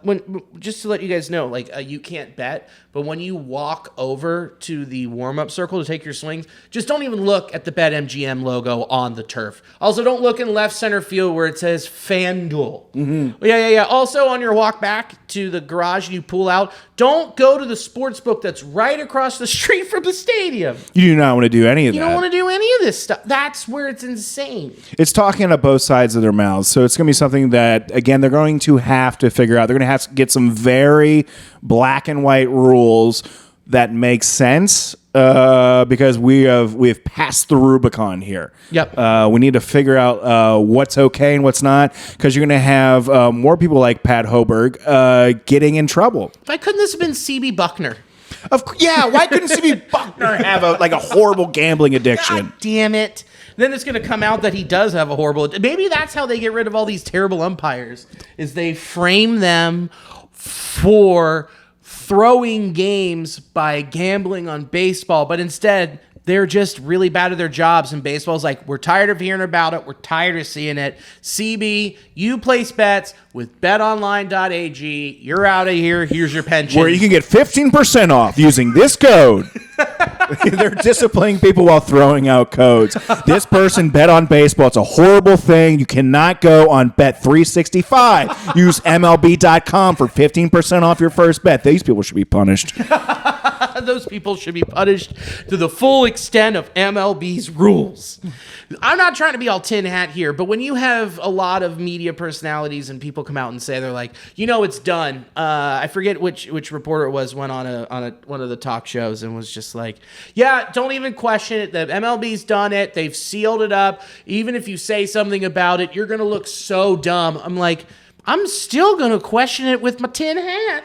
when just to let you guys know, like you can't bet, but when you walk over to the warm-up circle to take your swings, just don't even look at the BetMGM logo on the turf. Also, don't look in left center field where it says FanDuel. Mm-hmm. Yeah. Also, on your walk back to the garage, you pull out. Don't go to the sports book that's right across the street from the stadium. You do not want to do any of that. You don't want to do any of this stuff. That's where it's insane. It's talking out of both sides of their mouths. So it's going to be something that, again, they're going to have to figure out. They're going to have to get some very black and white rules that make sense because we have passed the Rubicon here. Yep. We need to figure out what's okay and what's not, because you're going to have more people like Pat Hoberg getting in trouble. Why couldn't this have been C.B. Buckner? Why couldn't C.B. Buckner have a horrible gambling addiction? God damn it. Then it's going to come out that he does have a horrible... Maybe that's how they get rid of all these terrible umpires, is they frame them for throwing games by gambling on baseball, but instead they're just really bad at their jobs, and baseball's like, we're tired of hearing about it, we're tired of seeing it. CB, you place bets with betonline.ag, you're out of here, here's your pension. Where you can get 15% off using this code. They're disciplining people while throwing out codes. This person bet on baseball. It's a horrible thing. You cannot go on Bet365. Use MLB.com for 15% off your first bet. These people should be punished. Those people should be punished to the full extent of MLB's rules. I'm not trying to be all tin hat here, but when you have a lot of media personalities and people come out and say, they're like, it's done. I forget which reporter it was, went on one of the talk shows and was just like, yeah, don't even question it. The MLB's done it. They've sealed it up. Even if you say something about it, you're going to look so dumb. I'm like, I'm still going to question it with my tin hat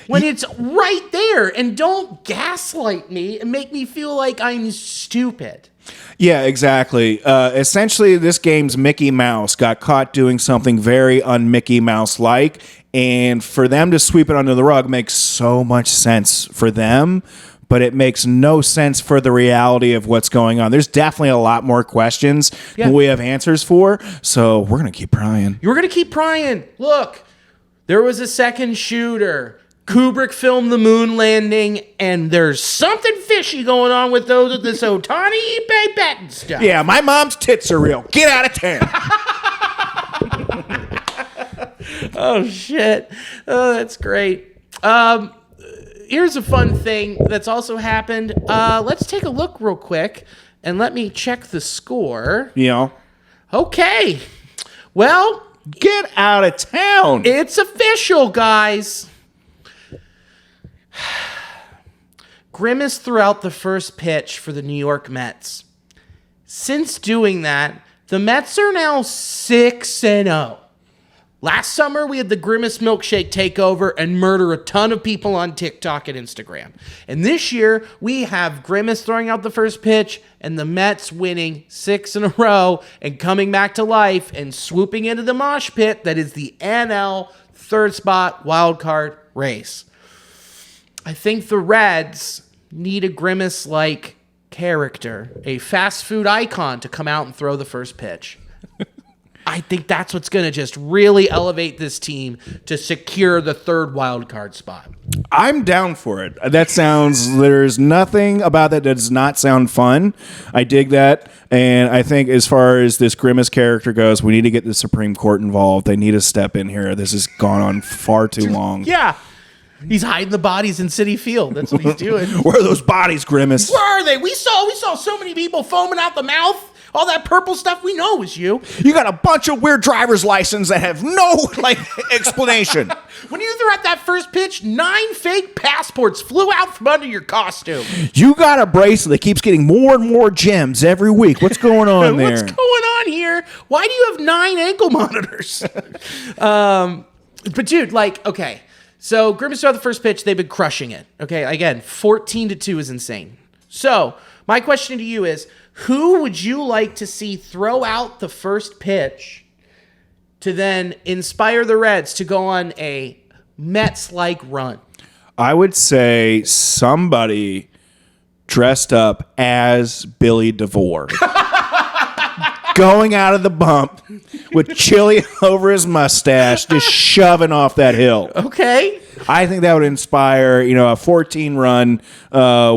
when it's right there. And don't gaslight me and make me feel like I'm stupid. Yeah, exactly. Essentially, this game's Mickey Mouse got caught doing something very un-Mickey Mouse-like, and for them to sweep it under the rug makes so much sense for them, but it makes no sense for the reality of what's going on. There's definitely a lot more questions than we have answers for, so we're going to keep prying. You're going to keep prying. Look, there was a second shooter. Kubrick filmed the moon landing, and there's something fishy going on with this Otani eBay betting stuff. Yeah, my mom's tits are real. Get out of town. Oh, shit. Oh, that's great. Here's a fun thing that's also happened. Let's take a look real quick, and let me check the score. Okay. Well, get out of town. It's official, guys. Grimace threw out the first pitch for the New York Mets. Since doing that, the Mets are now 6-0. Last summer, we had the Grimace milkshake take over and murder a ton of people on TikTok and Instagram. And this year, we have Grimace throwing out the first pitch and the Mets winning 6 in a row and coming back to life and swooping into the mosh pit that is the NL third spot wildcard race. I think the Reds need a Grimace-like character, a fast food icon to come out and throw the first pitch. I think that's what's going to just really elevate this team to secure the third wild card spot. I'm down for it. There's nothing about that does not sound fun. I dig that. And I think as far as this Grimace character goes, we need to get the Supreme Court involved. They need to step in here. This has gone on far too long. Yeah. He's hiding the bodies in Citi Field. That's what he's doing. Where are those bodies, Grimace? Where are they? We saw so many people foaming out the mouth. All that purple stuff we know is you. You got a bunch of weird driver's license that have no explanation. When you threw out that first pitch, 9 fake passports flew out from under your costume. You got a bracelet that keeps getting more and more gems every week. What's going on there? What's going on here? Why do you have 9 ankle monitors? But dude, okay. So Grimace threw out the first pitch. They've been crushing it. Okay, again, 14-2 is insane. So my question to you is, who would you like to see throw out the first pitch to then inspire the Reds to go on a Mets-like run? I would say somebody dressed up as Billy DeVore. going out of the bump with chili over his mustache, just shoving off that hill. Okay. I think that would inspire, a 14-run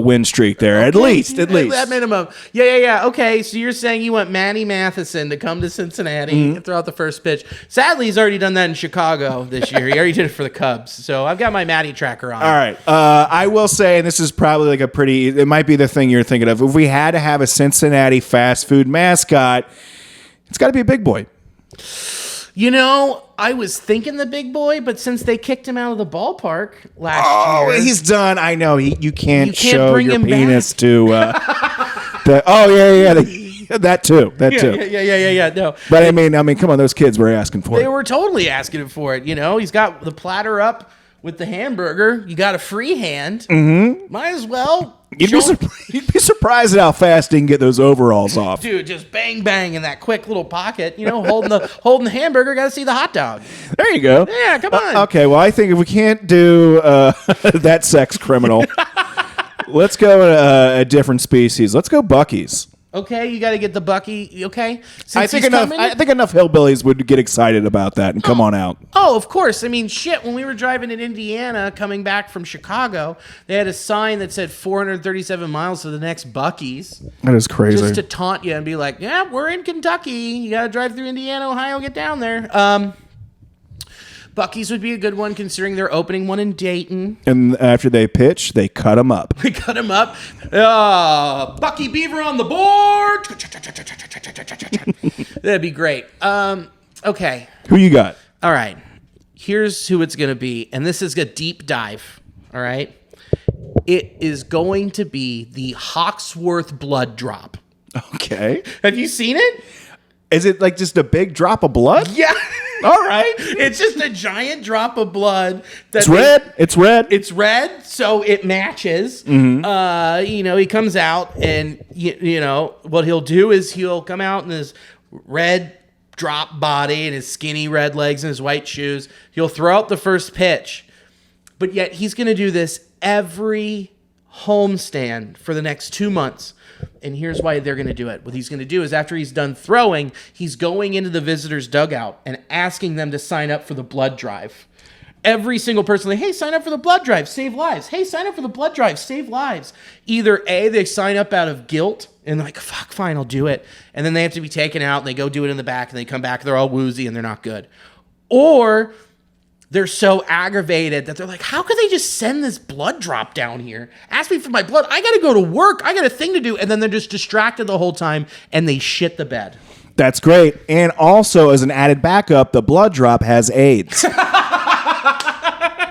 win streak there, at least. At minimum. Yeah. Okay, so you're saying you want Manny Matheson to come to Cincinnati and throw out the first pitch. Sadly, he's already done that in Chicago this year. He already did it for the Cubs. So I've got my Matty tracker on. All right. I will say, and this is probably like it might be the thing you're thinking of. If we had to have a Cincinnati fast food mascot, it's got to be a big boy. I was thinking the big boy, but since they kicked him out of the ballpark last year. He's done. I know. You can't show bring your him penis back. to that too. Yeah. No. But I mean, come on, those kids were asking for it. They were totally asking for it. He's got the platter up with the hamburger. You got a free hand. Mm-hmm. Might as well. You'd be surprised at how fast he can get those overalls off. Dude, just bang, bang in that quick little pocket. Holding the hamburger. Got to see the hot dog. There you go. Yeah, come on. Okay, well, I think if we can't do that sex criminal, let's go a different species. Let's go Buc-ee's. Okay, you got to get the Bucky. Okay, I think enough hillbillies would get excited about that and come on out. Oh, of course. I mean, shit. When we were driving in Indiana, coming back from Chicago, they had a sign that said 437 miles to the next Buc-ee's. That is crazy. Just to taunt you and be like, "Yeah, we're in Kentucky. You got to drive through Indiana, Ohio, get down there." Buc-ee's would be a good one, considering they're opening one in Dayton. And after they pitch, they cut them up. They cut him up. Bucky Beaver on the board. That'd be great. Okay. Who you got? All right. Here's who it's going to be. And this is a deep dive. All right. It is going to be the Hawksworth blood drop. Okay. Have you seen it? Is it like just a big drop of blood? Yeah. All right. It's just a giant drop of blood. It's red. It's red. It's red, so it matches. Mm-hmm. He comes out, and what he'll do is he'll come out in his red drop body and his skinny red legs and his white shoes. He'll throw out the first pitch, but yet he's going to do this every homestand for the next 2 months. And here's why they're going to do it. What he's going to do is after he's done throwing, he's going into the visitor's dugout and asking them to sign up for the blood drive. Every single person, like, hey, sign up for the blood drive, save lives. Hey, sign up for the blood drive, save lives. Either A, they sign up out of guilt and they're like, fuck, fine, I'll do it. And then they have to be taken out and they go do it in the back and they come back, they're all woozy and they're not good. Or they're so aggravated that they're like, how could they just send this blood drop down here? Ask me for my blood. I got to go to work. I got a thing to do. And then they're just distracted the whole time and they shit the bed. That's great. And also, as an added backup, the blood drop has AIDS.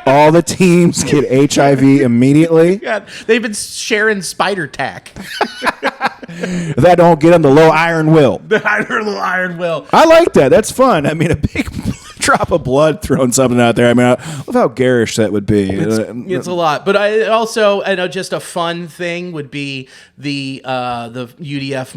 All the teams get HIV immediately. Yeah, they've been sharing spider tack. That don't get them the low iron will. The iron will. I like that. That's fun. I mean, a big drop of blood throwing something out there. I mean, I love how garish that would be. It's a lot. But I know just a fun thing would be the UDF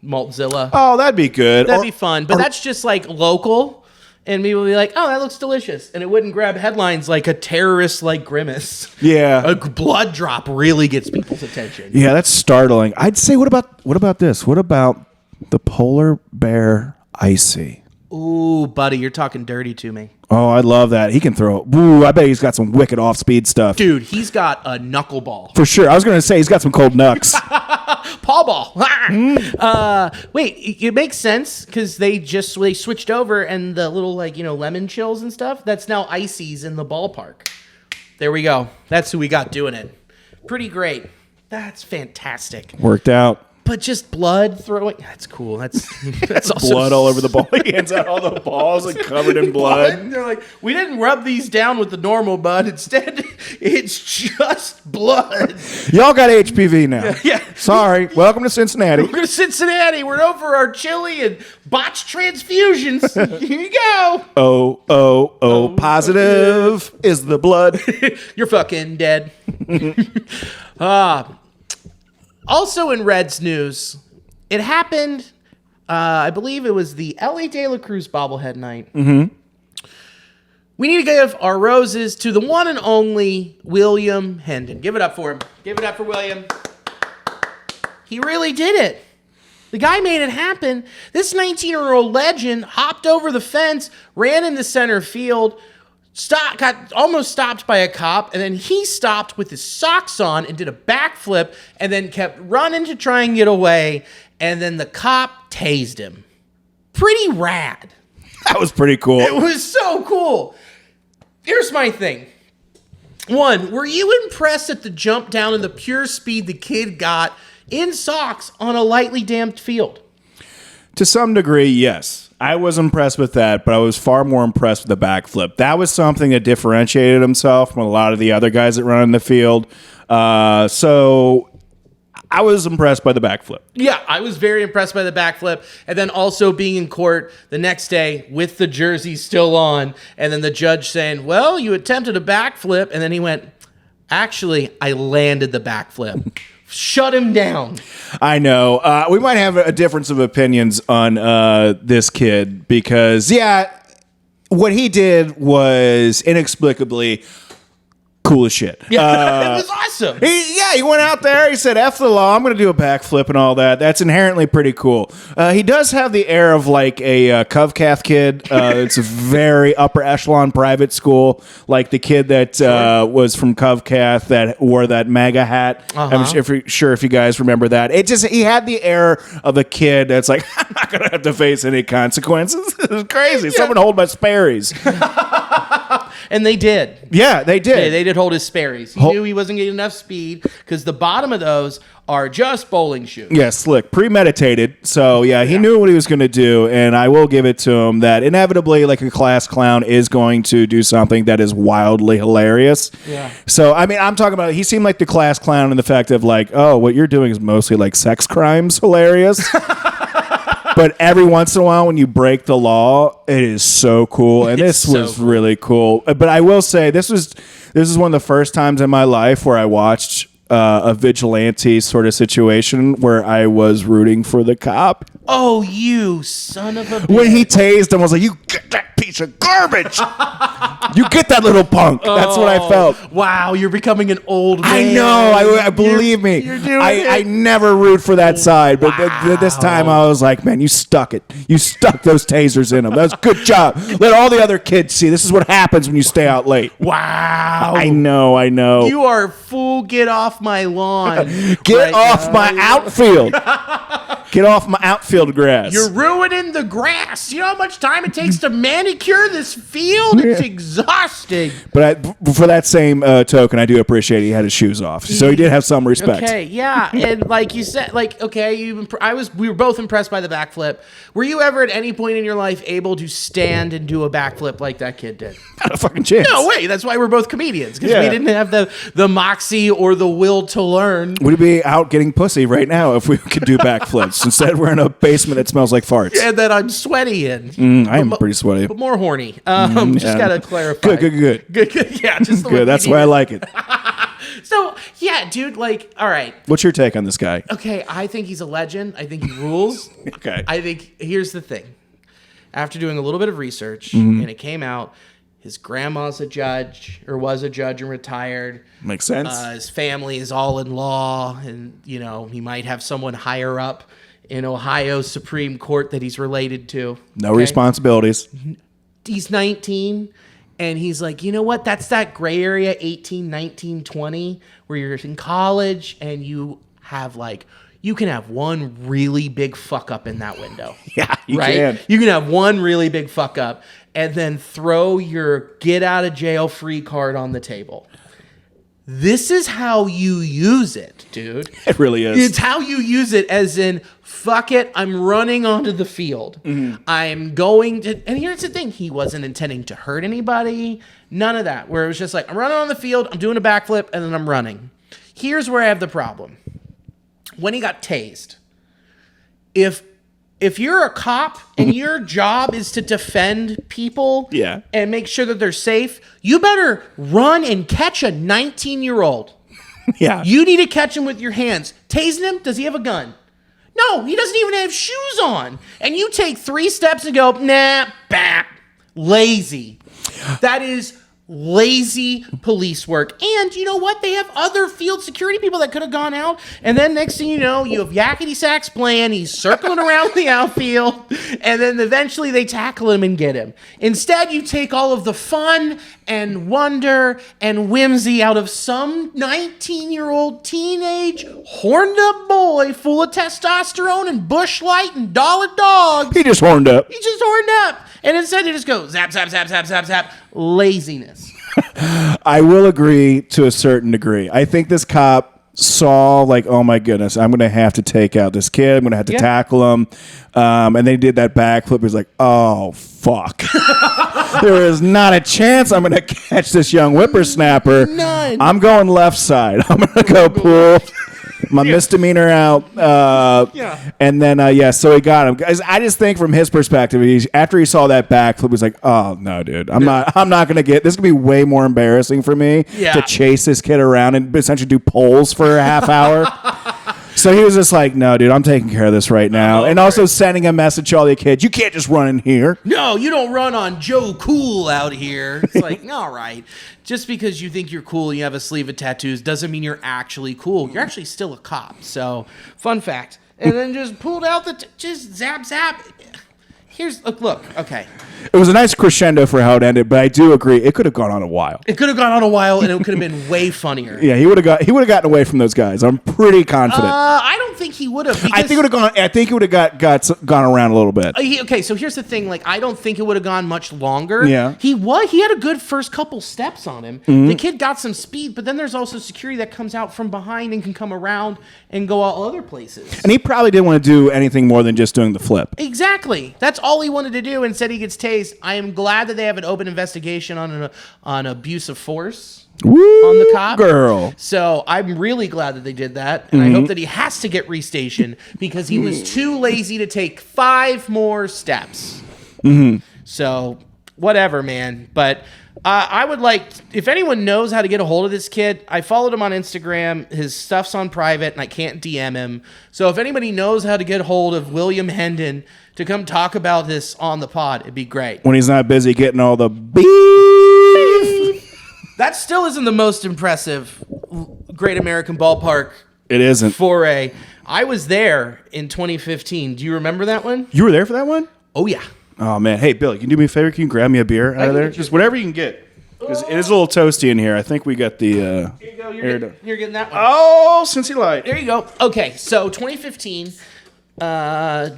Maltzilla. Oh, that'd be good. That'd be fun. But that's just like local. And people would be like, oh, that looks delicious. And it wouldn't grab headlines like a terrorist like Grimace. Yeah. A blood drop really gets people's attention. Yeah, that's startling. I'd say, what about this? What about the polar bear Icy? Ooh, buddy, you're talking dirty to me. Oh, I love that. He can throw. Ooh, I bet he's got some wicked off-speed stuff. Dude, he's got a knuckleball. For sure. I was going to say he's got some cold knucks. Paw ball. Wait, it makes sense because they switched over and the little lemon chills and stuff, that's now Icy's in the ballpark. There we go. That's who we got doing it. Pretty great. That's fantastic. Worked out. But just blood throwing. That's cool. That's also blood all over the ball. He hands out all the balls like covered in blood. They're like, we didn't rub these down with the normal bud. Instead, it's just blood. Y'all got HPV now. Yeah. Sorry. Welcome to Cincinnati. We're going to Cincinnati. We're over our chili and botched transfusions. Here you go. Oh, positive is the blood. You're fucking dead. Also in Reds news, it happened, I believe it was the L.A. De La Cruz bobblehead night. Mm-hmm. We need to give our roses to the one and only William Hendon. Give it up for him. Give it up for William. He really did it. The guy made it happen. This 19-year-old legend hopped over the fence, ran into center field, got almost stopped by a cop, and then he stopped with his socks on and did a backflip and then kept running to try and get away, and then the cop tased him. Pretty rad. That was pretty cool. It was so cool. Here's my thing. One, were you impressed at the jump down and the pure speed the kid got in socks on a lightly damped field? To some degree, yes. I was impressed with that, but I was far more impressed with the backflip. That was something that differentiated himself from a lot of the other guys that run in the field. So I was impressed by the backflip. Yeah, I was very impressed by the backflip. And then also being in court the next day with the jersey still on. And then the judge saying, well, you attempted a backflip. And then he went, actually, I landed the backflip. Shut him down. I know. We might have a difference of opinions on this kid because, what he did was inexplicably cool as shit. Yeah, it was awesome. He went out there. He said, F the law. I'm going to do a backflip and all that. That's inherently pretty cool. He does have the air of like a Covcath kid. It's a very upper echelon private school. Like the kid that was from Covcath that wore that MAGA hat. I'm sure if you guys remember that. He had the air of a kid that's like, I'm not going to have to face any consequences. It was crazy. Yeah. Someone hold my Sperry's. And they did. Yeah, they did. They did hold his Sperry's. He knew he wasn't getting enough speed because the bottom of those are just bowling shoes. Yeah, slick. Premeditated. So, he knew what he was going to do, and I will give it to him that inevitably, like a class clown is going to do something that is wildly hilarious. Yeah. So, I mean, I'm talking about, he seemed like the class clown in the fact of like, oh, what you're doing is mostly like sex crimes hilarious. But every once in a while, when you break the law, it is so cool, and this was really cool. But I will say, this is one of the first times in my life where I watched a vigilante sort of situation where I was rooting for the cop. Oh, you son of a bitch. When he tased him, I was like, you get that piece of garbage. You get that little punk. That's what I felt. Wow, you're becoming an old man. I know. I believe me. You're doing I never root for that side, but this time I was like, man, you stuck it. You stuck those tasers in them. That was a good job. Let all the other kids see. This is what happens when you stay out late. Wow. I know. You are a fool. Get off my lawn. Get off my outfield. Get off my outfield grass. You're ruining the grass. You know how much time it takes to manicure this field? It's exhausting. But for that same token, I do appreciate he had his shoes off. So he did have some respect. Okay, yeah. And like you said, we were both impressed by the backflip. Were you ever at any point in your life able to stand and do a backflip like that kid did? Not a fucking chance. No way. That's why we're both comedians, because we didn't have the moxie or the will to learn. We'd be out getting pussy right now if we could do backflips. Instead, we're in a basement that smells like farts. And that I'm sweaty in. I am pretty sweaty. But more horny. Just got to clarify. Good. Yeah, just the good. That's why I like it. So, yeah, dude, like, all right. What's your take on this guy? Okay, I think he's a legend. I think he rules. Okay. I think, here's the thing. After doing a little bit of research, and it came out, his grandma's a judge, or was a judge and retired. Makes sense. His family is all in law, and, he might have someone higher up in Ohio Supreme Court that he's related to. No responsibilities. He's 19, and he's like, you know what? That's that gray area, 18, 19, 20, where you're in college, and you can have one really big fuck up in that window. Yeah, you right? can. You can have one really big fuck up, and then throw your get out of jail free card on the table. This is how you use it, dude. It really is. It's how you use it, as in, fuck it, I'm running onto the field. I'm going to... And here's the thing. He wasn't intending to hurt anybody. None of that. Where it was just like, I'm running on the field, I'm doing a backflip, and then I'm running. Here's where I have the problem. When he got tased, if you're a cop and your job is to defend people and make sure that they're safe, you better run and catch a 19-year-old. Yeah. You need to catch him with your hands. Tasing him? Does he have a gun? No, he doesn't even have shoes on. And you take 3 steps and go, nah, bah, lazy. That is Lazy police work. And you know what? They have other field security people that could have gone out. And then next thing you know, you have Yakety Sax playing. He's circling around the outfield. And then eventually they tackle him and get him. Instead, you take all of the fun and wonder and whimsy out of some 19-year-old teenage horned up boy full of testosterone and Busch Light and dollar dogs. He just horned up. And instead they just go zap, zap, zap, zap, zap, zap. Laziness. I will agree to a certain degree. I think this cop saw like, oh my goodness, I'm going to have to take out this kid. I'm going to have to tackle him. And they did that backflip. He was like, oh, fuck. There is not a chance I'm going to catch this young whippersnapper. None. I'm going left side. I'm going to go pull my misdemeanor out. And then, so he got him. Guys, I just think from his perspective, after he saw that backflip, he was like, oh, no, dude. I'm not going to get – this is going to be way more embarrassing for me to chase this kid around and essentially do polls for a half hour. So he was just like, no, dude, I'm taking care of this right now. And also sending a message to all the kids, you can't just run in here. No, you don't run on Joe Cool out here. It's like, all right. Just because you think you're cool and you have a sleeve of tattoos doesn't mean you're actually cool. You're actually still a cop. So, fun fact. And then just pulled out just zap, zap. Here's, look, okay. It was a nice crescendo for how it ended, but I do agree it could have gone on a while. It could have gone on a while, and it could have been way funnier. Yeah, he would have gotten away from those guys. I'm pretty confident. I don't think he would have. I think it would have gone around a little bit. Okay, so here's the thing. Like, I don't think it would have gone much longer. Yeah, he had a good first couple steps on him. Mm-hmm. The kid got some speed, but then there's also security that comes out from behind and can come around and go out other places. And he probably didn't want to do anything more than just doing the flip. Exactly. That's all he wanted to do. Instead, he gets tased. I am glad that they have an open investigation on abuse of force. Woo, on the cop. Girl. So I'm really glad that they did that. And I hope that he has to get restationed because he was too lazy to take 5 more steps. So whatever, man. But I would like, if anyone knows how to get a hold of this kid, I followed him on Instagram. His stuff's on private and I can't DM him. So if anybody knows how to get a hold of William Hendon to come talk about this on the pod, it'd be great. When he's not busy getting all the beef. That still isn't the most impressive Great American Ballpark. It isn't. Foray. I was there in 2015. Do you remember that one? You were there for that one? Oh, yeah. Oh, man. Hey, Billy, can you do me a favor? Can you grab me a beer out of there? Just whatever you can get. Because it is a little toasty in here. I think we got the... Here you go. You're getting that one. Oh, Cincy Light. There you go. Okay, so 2015,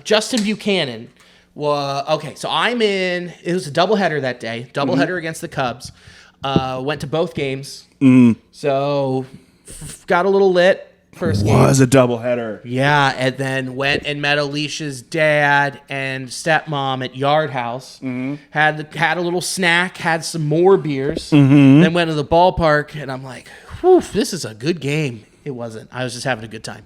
Justin Buchanan. Okay, so it was a doubleheader that day. Doubleheader against the Cubs. Went to both games. So got a little lit first game. Was a doubleheader. Yeah, and then went and met Alicia's dad and stepmom at Yard House. Had a little snack, had some more beers. Then went to the ballpark, and I'm like, whew, this is a good game. It wasn't. I was just having a good time.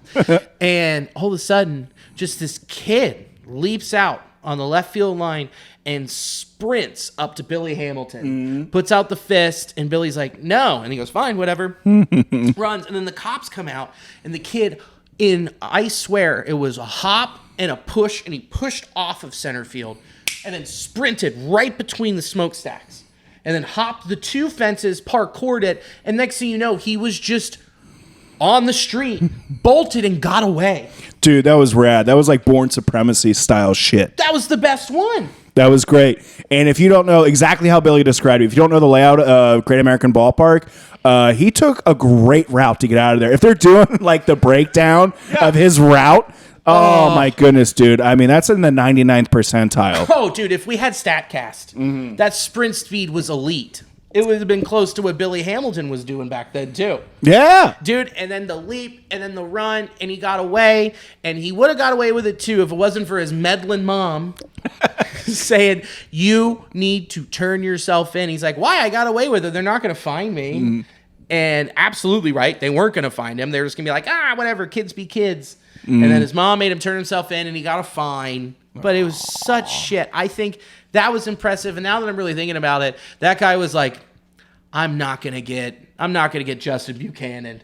And all of a sudden, just this kid leaps out on the left field line and sprints up to Billy Hamilton, puts out the fist, and Billy's like, no. And he goes, fine, whatever. Runs. And then the cops come out, and the kid, I swear, it was a hop and a push, and he pushed off of center field and then sprinted right between the smokestacks and then hopped the 2 fences, parkoured it, and next thing you know, he was just on the street, bolted, and got away. Dude, that was rad. That was like Born Supremacy style shit. That was the best one. That was great. And if you don't know exactly how Billy described it, if you don't know the layout of Great American Ballpark, he took a great route to get out of there. If they're doing like the breakdown of his route, oh my goodness, dude. I mean, that's in the 99th percentile. Oh, dude, if we had StatCast, that sprint speed was elite. It would have been close to what Billy Hamilton was doing back then, too. Yeah. Dude, and then the leap, and then the run, and he got away, and he would have got away with it, too, if it wasn't for his meddling mom saying, you need to turn yourself in. He's like, why? I got away with it. They're not going to find me. And absolutely right. They weren't going to find him. They were just going to be like, whatever, kids be kids. And then his mom made him turn himself in, and he got a fine. But it was such shit. I think that was impressive. And now that I'm really thinking about it, that guy was like, I'm not gonna get Justin Buchanan.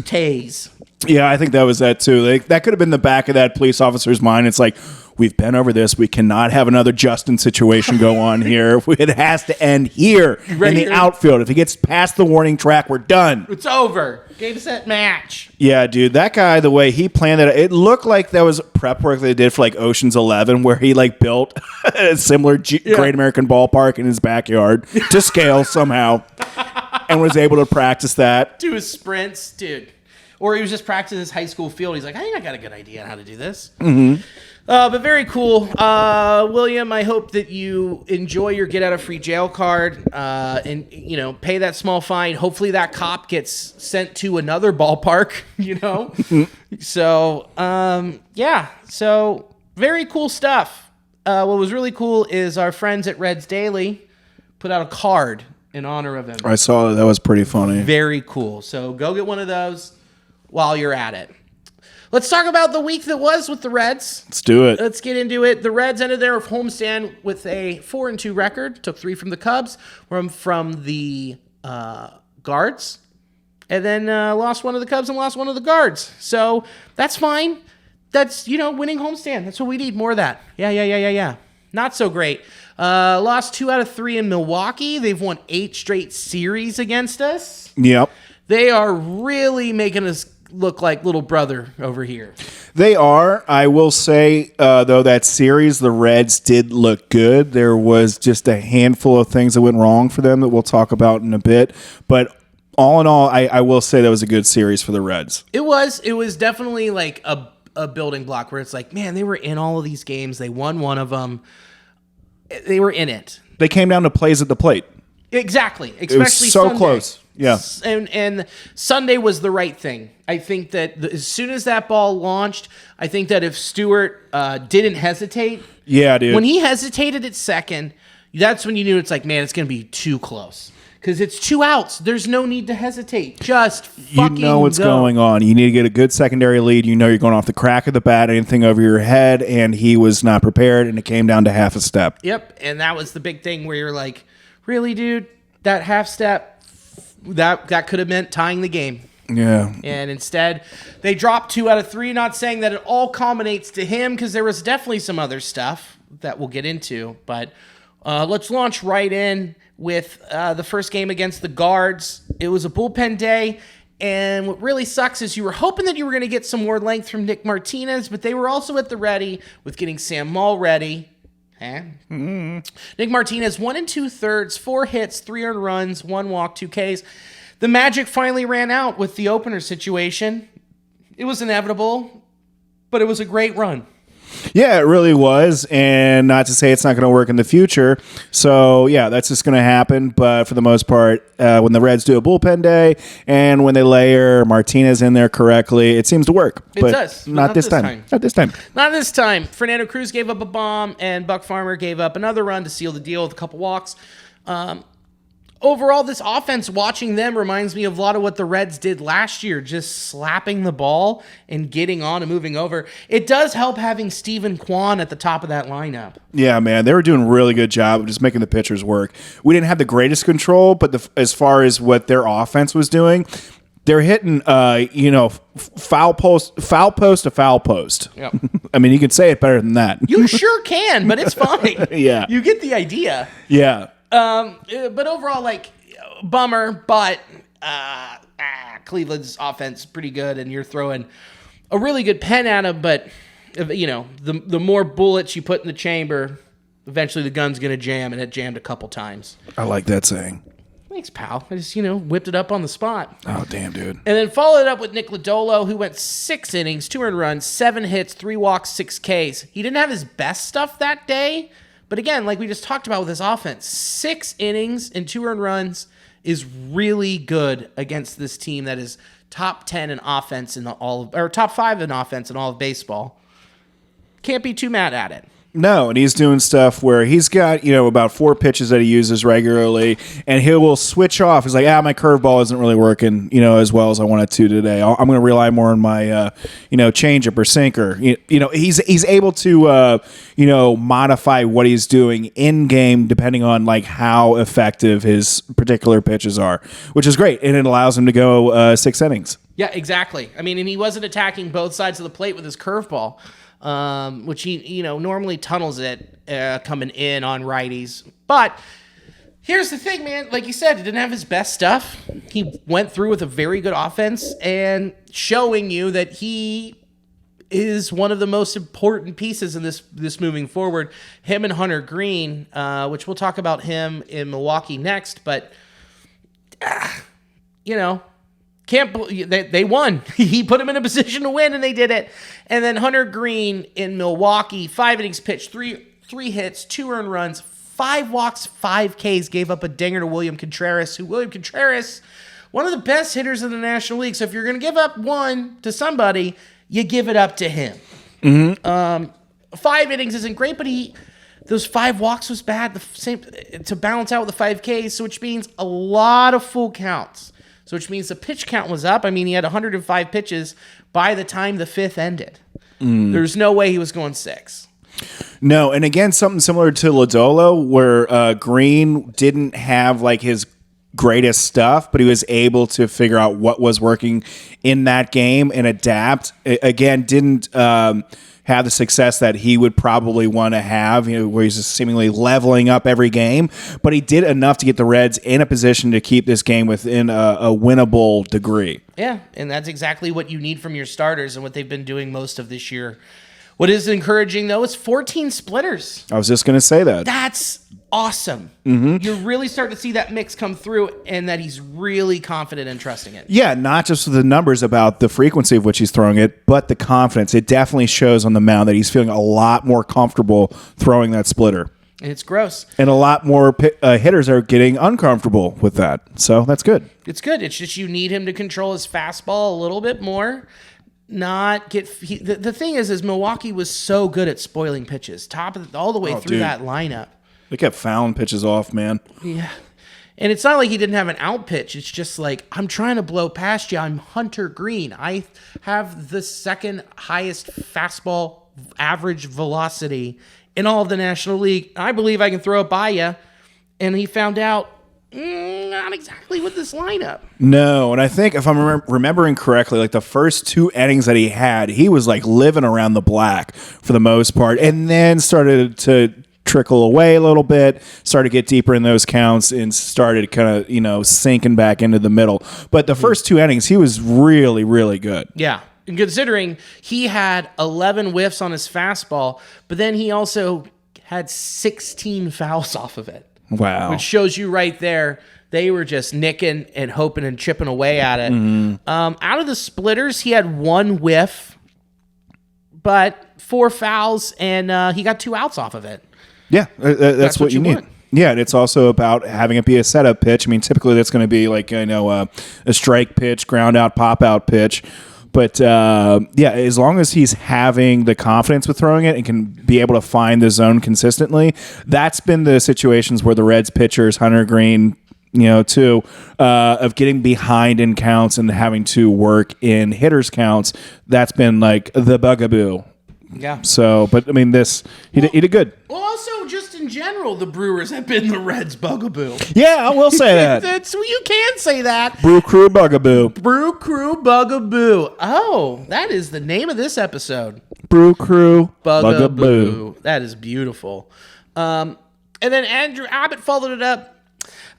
tase. Yeah, I think that was that too. Like, that could have been the back of that police officer's mind. It's like, we've been over this. We cannot have another Justin situation go on here. It has to end here in the outfield. If he gets past the warning track, we're done. It's over. Game, set, match. Yeah, dude, that guy, the way he planned it looked like that was prep work they did for like Ocean's 11, where he like built a similar Great American Ballpark in his backyard to scale somehow and was able to practice that. Do his sprints, dude. Or he was just practicing his high school field. He's like, I think I got a good idea on how to do this. Mm-hmm. But very cool. William, I hope that you enjoy your get-out-of-free jail card and, pay that small fine. Hopefully that cop gets sent to another ballpark, So, So, very cool stuff. What was really cool is our friends at Reds Daily put out a card in honor of him. I saw that. That was pretty funny. Very cool. So, go get one of those while you're at it. Let's talk about the week that was with the Reds. Let's do it. Let's get into it. The Reds ended their homestand with a 4-2 record. Took 3 from the Cubs, from the Guards, and then lost one of the Cubs and lost one of the Guards. So that's fine. That's, winning homestand. That's what we need. More of that. Yeah. Not so great. Lost 2 out of 3 in Milwaukee. They've won 8 straight series against us. Yep. They are really making us look like little brother over here. They are. I will say, though, that series, the Reds did look good. There was just a handful of things that went wrong for them that we'll talk about in a bit. But all in all, I will say that was a good series for the Reds. It was. It was definitely like a building block where it's like, man, they were in all of these games. They won one of them. They were in it. They came down to plays at the plate. Exactly. Especially it was so Sunday. Close. Yeah. And Sunday was the right thing. I think that as soon as that ball launched, I think that if Stewart didn't hesitate. Yeah, dude. When he hesitated at second, that's when you knew it's like, man, it's going to be too close. Because it's 2 outs. There's no need to hesitate. Just fucking You know what's go. going on. You need to get a good secondary lead. You know you're going off the crack of the bat, anything over your head, and he was not prepared, and it came down to half a step. Yep, and that was the big thing where you're like, really, dude? That half step, that could have meant tying the game. Yeah. And instead, they dropped 2 out of 3. Not saying that it all culminates to him, because there was definitely some other stuff that we'll get into. But let's launch right in with the first game against the Guards. It was a bullpen day, and what really sucks is you were hoping that you were going to get some more length from Nick Martinez, but they were also at the ready with getting Sam Maul ready. Mm-hmm. Nick Martinez, 1 2/3, 4 hits, 3 earned runs, 1 walk, 2 Ks. The magic finally ran out with the opener situation. It was inevitable, but it was a great run. Yeah, it really was. And not to say it's not going to work in the future. So, yeah, that's just going to happen. But for the most part, when the Reds do a bullpen day and when they layer Martinez in there correctly, it seems to work. It but does. Not this time. Not this time. Not this time. Fernando Cruz gave up a bomb, and Buck Farmer gave up another run to seal the deal with a couple walks. Overall, this offense, watching them, reminds me of a lot of what the Reds did last year, just slapping the ball and getting on and moving over. It does help having Steven Kwan at the top of that lineup. Yeah, man, they were doing a really good job of just making the pitchers work. We didn't have the greatest control, but as far as what their offense was doing, they're hitting, foul post to foul post. Yep. I mean, you can say it better than that. You sure can, but it's fine. Yeah. You get the idea. Yeah. But overall, bummer, but Cleveland's offense pretty good, and you're throwing a really good pen at them, but, the more bullets you put in the chamber, eventually the gun's going to jam, and it jammed a couple times. I like that saying. Thanks, pal. I just, whipped it up on the spot. Oh, damn, dude. And then followed it up with Nick Lodolo, who went 6 innings, 2 earned runs, 7 hits, 3 walks, 6 Ks. He didn't have his best stuff that day, but again, like we just talked about with his offense, 6 innings and 2 earned runs is really good against this team that is top 10 in offense in top 5 in offense in all of baseball. Can't be too mad at it. No, and he's doing stuff where he's got, about 4 pitches that he uses regularly, and he will switch off. He's like, my curveball isn't really working, as well as I want it to today. I'm going to rely more on my, changeup or sinker. He's able to, modify what he's doing in game depending on like how effective his particular pitches are, which is great, and it allows him to go 6 innings. Yeah, exactly. I mean, and he wasn't attacking both sides of the plate with his curveball. Which he, normally tunnels it coming in on righties. But here's the thing, man. Like you said, he didn't have his best stuff. He went through with a very good offense and showing you that he is one of the most important pieces in this moving forward. Him and Hunter Green, which we'll talk about him in Milwaukee next. But, can't believe they won. He put him in a position to win, and they did it. And then Hunter Green in Milwaukee, 5 innings pitched, three hits, 2 earned runs, 5 walks, 5 Ks, gave up a dinger to William Contreras, one of the best hitters in the National League. So if you're going to give up one to somebody, you give it up to him. Mm-hmm. 5 innings isn't great, but those 5 walks was bad. The same to balance out with the 5 Ks, so which means a lot of full counts. So which means the pitch count was up. I mean, he had 105 pitches by the time the 5th ended. There's no way he was going 6. No, and again, something similar to Lodolo, where Green didn't have like his greatest stuff, but he was able to figure out what was working in that game and adapt. Again, didn't have the success that he would probably want to have, where he's just seemingly leveling up every game. But he did enough to get the Reds in a position to keep this game within a winnable degree. Yeah, and that's exactly what you need from your starters and what they've been doing most of this year. What is encouraging, though, is 14 splitters. I was just going to say that. That's awesome. Mm-hmm. You're really starting to see that mix come through and that he's really confident and trusting it. Yeah, not just the numbers about the frequency of which he's throwing it, but the confidence. It definitely shows on the mound that he's feeling a lot more comfortable throwing that splitter. And it's gross. And a lot more hitters are getting uncomfortable with that. So that's good. It's good. It's just you need him to control his fastball a little bit more. The thing is Milwaukee was so good at spoiling pitches, all the way through that lineup. They kept fouling pitches off, man. Yeah. And it's not like he didn't have an out pitch. It's just like, I'm trying to blow past you. I'm Hunter Green. I have the second highest fastball average velocity in all of the National League. I believe I can throw it by you. And he found out, not exactly with this lineup. No, and I think if I'm remembering correctly, like the first 2 innings that he had, he was like living around the black for the most part, and then started to trickle away a little bit, started to get deeper in those counts, and started kind of, sinking back into the middle. But the first 2 innings, he was really, really good. Yeah. And considering he had 11 whiffs on his fastball, but then he also had 16 fouls off of it. Wow. Which shows you right there, they were just nicking and hoping and chipping away at it. Mm-hmm. Out of the splitters, he had 1 whiff, but 4 fouls, and he got 2 outs off of it. Yeah, that's what you need. Want. Yeah, and it's also about having it be a setup pitch. I mean, typically that's going to be like, a strike pitch, ground out, pop out pitch. But, as long as he's having the confidence with throwing it and can be able to find the zone consistently, that's been the situations where the Reds pitchers, Hunter Green, too, of getting behind in counts and having to work in hitters' counts, that's been like the bugaboo. Yeah. So, but I mean, he did good. Well, also, just in general, the Brewers have been the Reds' bugaboo. Yeah, I will say that. You can say that. Brew Crew Bugaboo. Brew Crew Bugaboo. Oh, that is the name of this episode. Brew Crew Bugaboo. That is beautiful. And then Andrew Abbott followed it up.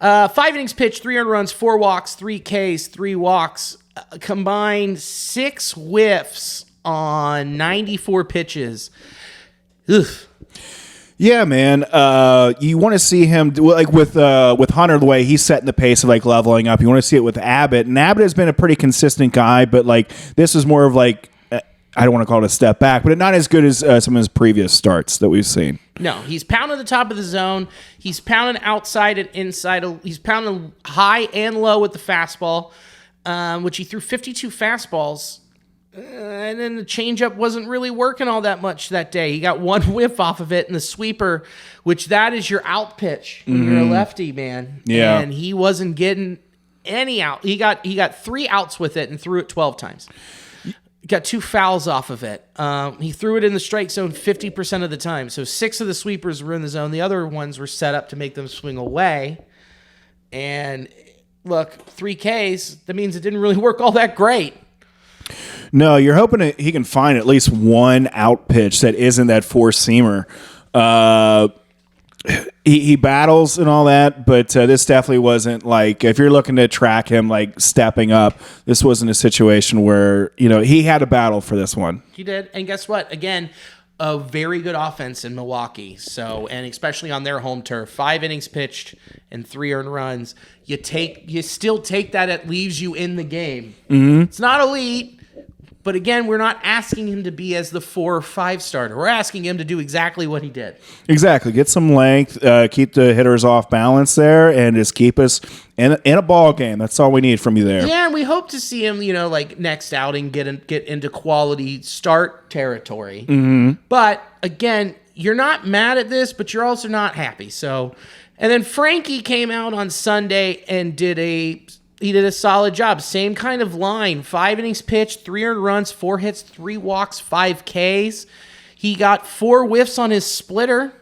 5 innings pitched, 3 earned runs, 4 walks, 3 Ks, 3 walks, combined 6 whiffs on 94 pitches. Ugh. Yeah, man. You want to see him like with Hunter, the way he's setting the pace of like leveling up. You want to see it with Abbott, and Abbott has been a pretty consistent guy, but like this is more of like I don't want to call it a step back, but not as good as some of his previous starts that we've seen. No, he's pounding the top of the zone. He's pounding outside and inside. He's pounding high and low with the fastball, which he threw 52 fastballs And then the changeup wasn't really working all that much that day. He got one whiff off of it, and the sweeper, which that is your out pitch when you're a lefty, man. Yeah. And he wasn't getting any out. He got 3 outs with it and threw it 12 times. Got 2 fouls off of it. He threw it in the strike zone 50% of the time. So 6 of the sweepers were in the zone. The other ones were set up to make them swing away. And look, 3 Ks, that means it didn't really work all that great. No, you're hoping that he can find at least one out pitch that isn't that four-seamer. He battles and all that, but this definitely wasn't like, if you're looking to track him like stepping up, this wasn't a situation where, he had a battle for this one. He did. And guess what? Again, a very good offense in Milwaukee. So, and especially on their home turf, 5 innings pitched and 3 earned runs. You still take that. It leaves you in the game. Mm-hmm. It's not elite. But again, we're not asking him to be as the 4 or 5 starter. We're asking him to do exactly what he did. Exactly. Get some length, keep the hitters off balance there, and just keep us in a ball game. That's all we need from you there. Yeah, and we hope to see him, like next outing, get into quality start territory. Mm-hmm. But again, you're not mad at this, but you're also not happy. So, and then Frankie came out on Sunday and did a solid job. Same kind of line. 5 innings pitched, 3 earned runs, 4 hits, 3 walks, 5 Ks. He got 4 whiffs on his splitter.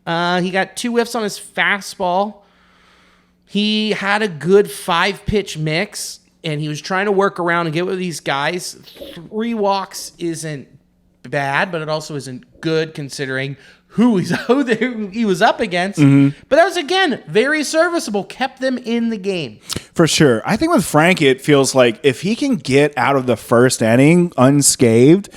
He got 2 whiffs on his fastball. He had a good 5-pitch mix, and he was trying to work around and get with these guys. 3 walks isn't bad, but it also isn't good considering who he was up against. Mm-hmm. But that was, again, very serviceable. Kept them in the game. For sure. I think with Frankie, it feels like if he can get out of the first inning unscathed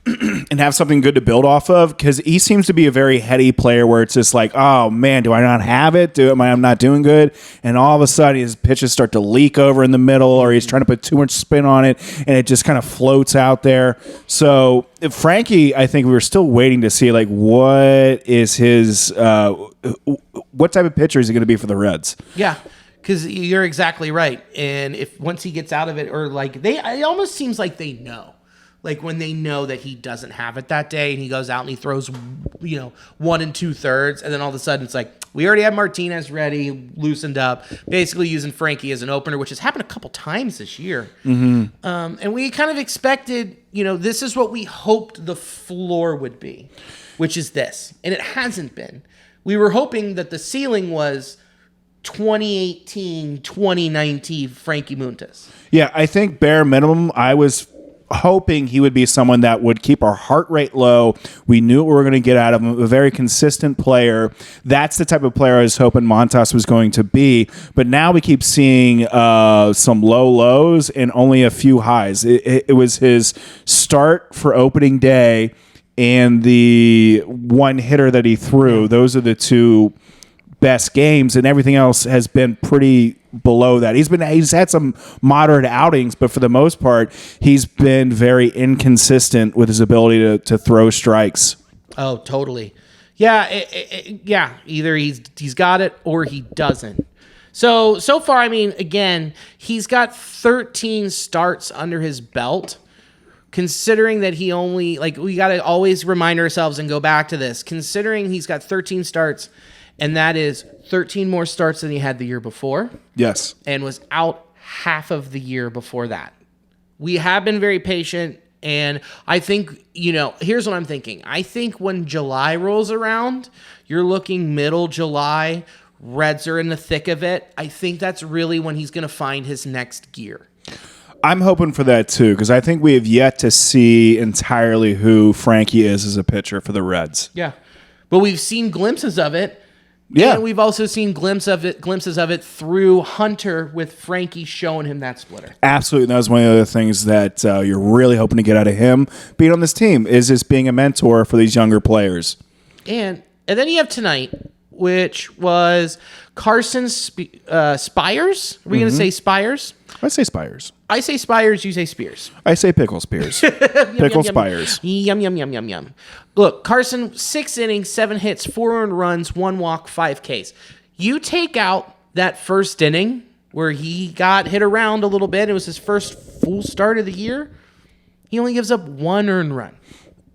and have something good to build off of, because he seems to be a very heady player where it's just like, oh, man, do I not have it? Am I not doing good? And all of a sudden, his pitches start to leak over in the middle, or he's trying to put too much spin on it, and it just kind of floats out there. So Frankie, I think we were still waiting to see, like, what is his what type of pitcher is he going to be for the Reds? Yeah. Because you're exactly right. And if once he gets out of it, or like it almost seems like they know. Like when they know that he doesn't have it that day and he goes out and he throws, 1 2/3. And then all of a sudden it's like, we already have Martinez ready, loosened up, basically using Frankie as an opener, which has happened a couple times this year. Mm-hmm. And we kind of expected, this is what we hoped the floor would be, which is this. And it hasn't been. We were hoping that the ceiling was 2018, 2019 Frankie Muntas. Yeah, I think bare minimum, I was hoping he would be someone that would keep our heart rate low. We knew what we were going to get out of him, a very consistent player. That's the type of player I was hoping Montas was going to be. But now we keep seeing some low lows and only a few highs. It was his start for opening day and the one hitter that he threw. Those are the 2 best games, and everything else has been pretty below that. He's had some moderate outings, but for the most part, he's been very inconsistent with his ability to throw strikes. Oh, totally. Yeah, yeah. Either he's got it or he doesn't. So far, I mean, again, he's got 13 starts under his belt. Considering that he only, we got to always remind ourselves and go back to this. Considering he's got 13 starts, and that is 13 more starts than he had the year before. Yes. And was out half of the year before that. We have been very patient, and I think, here's what I'm thinking. I think when July rolls around, you're looking middle July, Reds are in the thick of it. I think that's really when he's going to find his next gear. I'm hoping for that too, because I think we have yet to see entirely who Frankie is as a pitcher for the Reds. Yeah. But we've seen glimpses of it. Yeah. And we've also seen glimpses of it through Hunter with Frankie showing him that splitter. Absolutely. And that was one of the other things that you're really hoping to get out of him being on this team, is just being a mentor for these younger players. And then you have tonight, which was Carson Spires. Are we going to say Spires? I say Spires. I say Spires, you say Spears. I say Pickle Spears. Pickle Spires. Yum, yum, yum, yum, yum. Look, Carson, 6 innings, 7 hits, 4 earned runs, 1 walk, 5 Ks. You take out that first inning where he got hit around a little bit. It was his first full start of the year. He only gives up 1 earned run.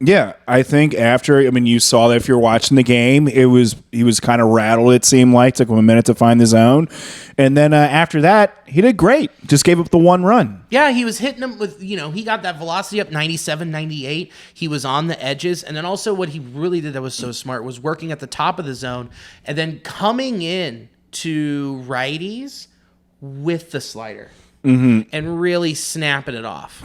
Yeah, I think you saw that if you're watching the game, he was kind of rattled, it seemed like. Took him a minute to find the zone. And then after that, he did great. Just gave up the 1 run. Yeah, he was hitting him with, he got that velocity up 97, 98. He was on the edges. And then also what he really did that was so smart was working at the top of the zone and then coming in to righties with the slider. And really snapping it off.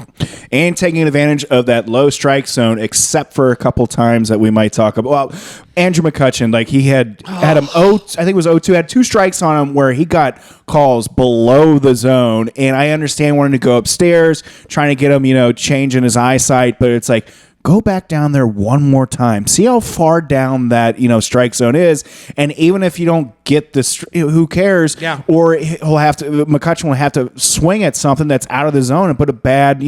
And taking advantage of that low strike zone, except for a couple times that we might talk about. Well, Andrew McCutchen, like he had him, I think it was 0-2, had 2 strikes on him where he got calls below the zone. And I understand wanting to go upstairs, trying to get him, changing his eyesight, but it's like, go back down there one more time. See how far down that, strike zone is. And even if you don't get this, who cares? Yeah. Or McCutchen will have to swing at something that's out of the zone and put a bad,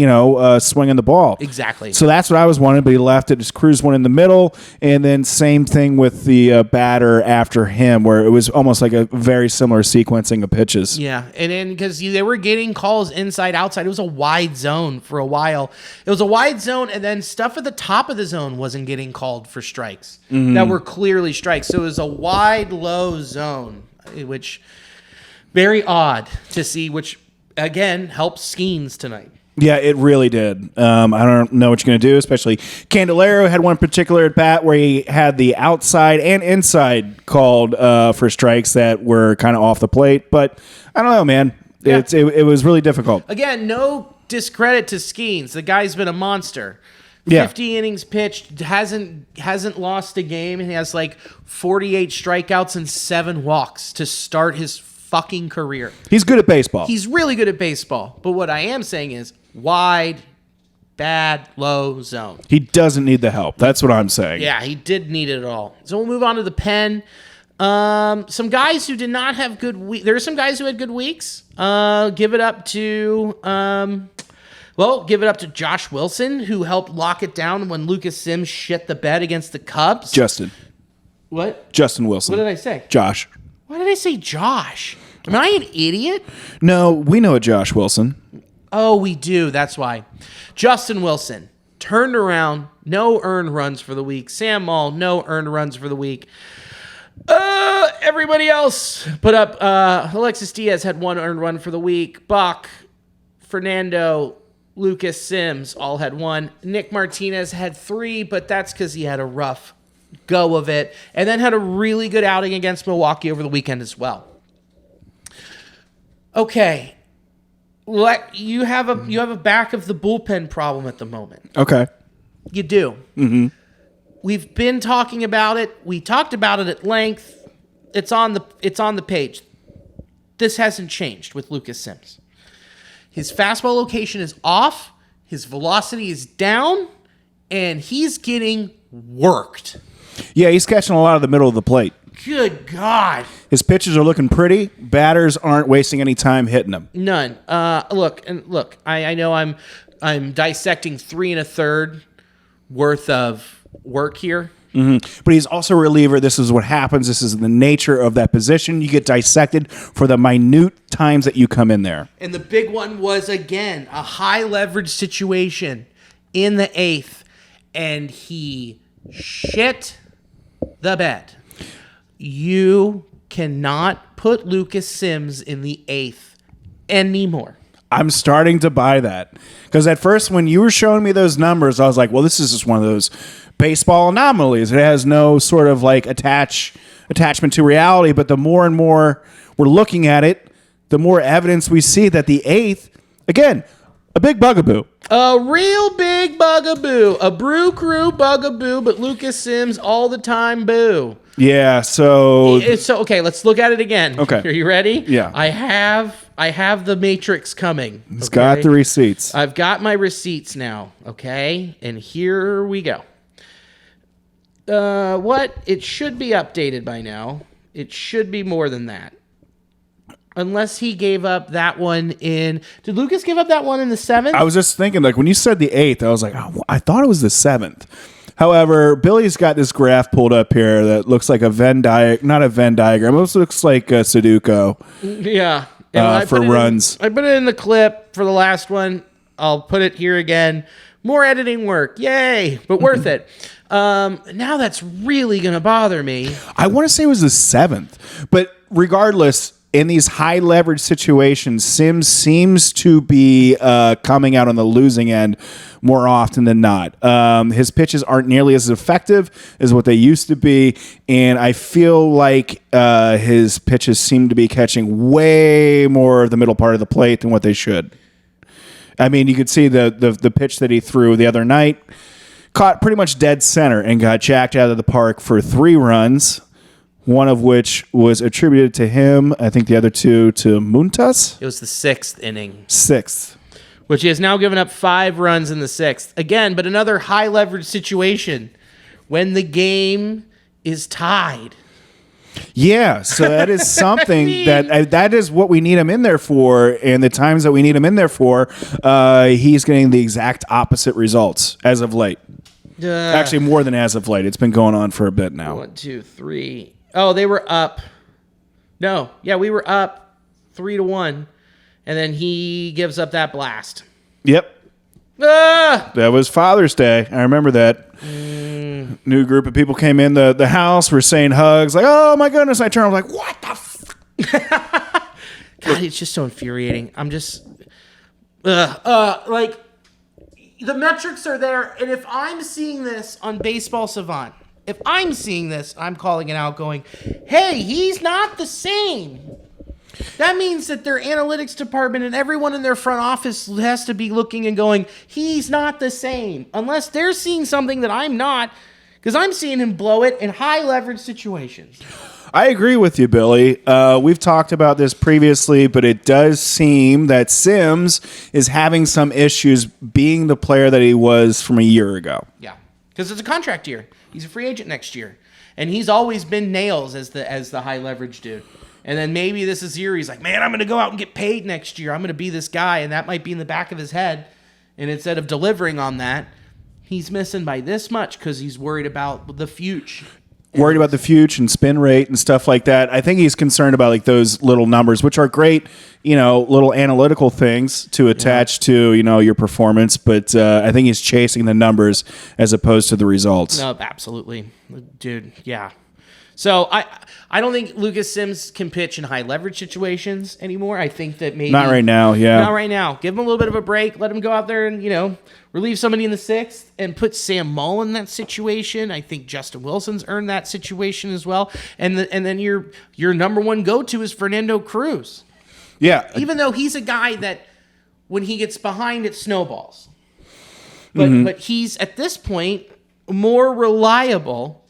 swing on the ball. Exactly. So that's what I was wanting, but he left it, just cruised one in the middle. And then same thing with the batter after him, where it was almost like a very similar sequencing of pitches. Yeah. And then because they were getting calls inside, outside, it was a wide zone for a while. It was a wide zone, and then stuff at the top of the zone wasn't getting called for strikes that were clearly strikes. So it was a wide, low zone, which very odd to see, which again helps Skeens tonight. Yeah, it really did. I don't know what you're going to do, especially Candelario had one particular at bat where he had the outside and inside called for strikes that were kind of off the plate. But I don't know, man. Yeah. It was really difficult. Again, no discredit to Skeens. The guy's been a monster. 50 innings pitched, hasn't lost a game, and he has like 48 strikeouts and 7 walks to start his fucking career. He's good at baseball. He's really good at baseball. But what I am saying is wide, bad, low zone. He doesn't need the help. That's what I'm saying. Yeah, he did need it at all. So we'll move on to the pen. Some guys who did not have good weeks. There are some guys who had good weeks. Give it up to Josh Wilson, who helped lock it down when Lucas Sims shit the bed against the Cubs. Justin. What? Justin Wilson. What did I say? Josh. Why did I say Josh? Am I an idiot? No, we know a Josh Wilson. Oh, we do. That's why. Justin Wilson turned around. No earned runs for the week. Sam Maul, no earned runs for the week. Everybody else put up. Alexis Diaz had 1 earned run for the week. Bach, Fernando, Lucas Sims all had 1. Nick Martinez had 3, but that's because he had a rough go of it. And then had a really good outing against Milwaukee over the weekend as well. Okay. You have a back of the bullpen problem at the moment. Okay. You do. Mm-hmm. We've been talking about it. We talked about it at length. It's on the page. This hasn't changed with Lucas Sims. His fastball location is off, his velocity is down, and he's getting worked. Yeah, he's catching a lot of the middle of the plate. Good God. His pitches are looking pretty. Batters aren't wasting any time hitting them. None. Look. I know I'm dissecting 3 1/3 worth of work here. Mm-hmm. But he's also a reliever. This is what happens. This is the nature of that position. You get dissected for the minute times that you come in there. And the big one was, again, a high leverage situation in the 8th. And he shit the bed. You cannot put Lucas Sims in the 8th anymore. I'm starting to buy that. Because at first, when you were showing me those numbers, I was like, well, this is just one of those baseball anomalies. It has no sort of like attachment to reality. But the more and more we're looking at it, the more evidence we see that the 8th, again, a big bugaboo. A real big bugaboo. A Brew Crew bugaboo, but Lucas Sims all the time boo. Yeah, so okay, let's look at it again. Okay. Are you ready? Yeah. I have the Matrix coming. He's got the receipts. I've got my receipts now, okay? And here we go. It should be updated by now. It should be more than that. Unless he gave up that one in... Did Lucas give up that one in the 7th? I was just thinking, like, when you said the 8th, I was like, oh, I thought it was the 7th. However, Billy's got this graph pulled up here that looks like a Venn diagram. Not a Venn diagram. It looks like a Sudoku. Yeah. For runs. I put it in the clip for the last one. I'll put it here again. More editing work. Yay. But worth it. Now that's really going to bother me. I want to say it was the 7th. But regardless, in these high leverage situations, Sims seems to be coming out on the losing end more often than not. His pitches aren't nearly as effective as what they used to be, and I feel like his pitches seem to be catching way more of the middle part of the plate than what they should. I mean, you could see the pitch that he threw the other night, caught pretty much dead center and got jacked out of the park for 3 runs. One of which was attributed to him. I think the other 2 to Muntas. It was the 6th inning. 6th. Which he has now given up 5 runs in the 6th. Again, but another high leverage situation when the game is tied. Yeah, so that is something that is what we need him in there for. And the times that we need him in there for, he's getting the exact opposite results as of late. Actually, more than as of late. It's been going on for a bit now. 1, 2, 3. Oh, they were up. No, yeah, we were up 3-1, and then he gives up that blast. Yep. That was Father's Day. I remember that. New group of people came in the house. Were saying hugs. Like, oh my goodness! I turned. I'm like, what the? God, it's just so infuriating. I'm just, like, the metrics are there, and if I'm seeing this on Baseball Savant. If I'm seeing this, I'm calling it out going, hey, he's not the same. That means that their analytics department and everyone in their front office has to be looking and going, he's not the same. Unless they're seeing something that I'm not, because I'm seeing him blow it in high leverage situations. I agree with you, Billy. We've talked about this previously, but it does seem that Sims is having some issues being the player that he was from a year ago. Yeah, because it's a contract year. He's a free agent next year. And he's always been nails as the high leverage dude. And then maybe this is year he's like, man, I'm going to go out and get paid next year. I'm going to be this guy. And that might be in the back of his head. And instead of delivering on that, he's missing by this much because he's worried about the future. Worried about the future and spin rate and stuff like that. I think he's concerned about like those little numbers, which are great, little analytical things to attach to, your performance. But I think he's chasing the numbers as opposed to the results. No, absolutely. Dude, yeah. So I don't think Lucas Sims can pitch in high leverage situations anymore. I think that maybe... Not right now, yeah. Not right now. Give him a little bit of a break. Let him go out there and, relieve somebody in the 6th and put Sam Mullen in that situation. I think Justin Wilson's earned that situation as well. And then your number one go-to is Fernando Cruz. Yeah. Even though he's a guy that when he gets behind, it snowballs. But he's, at this point, more reliable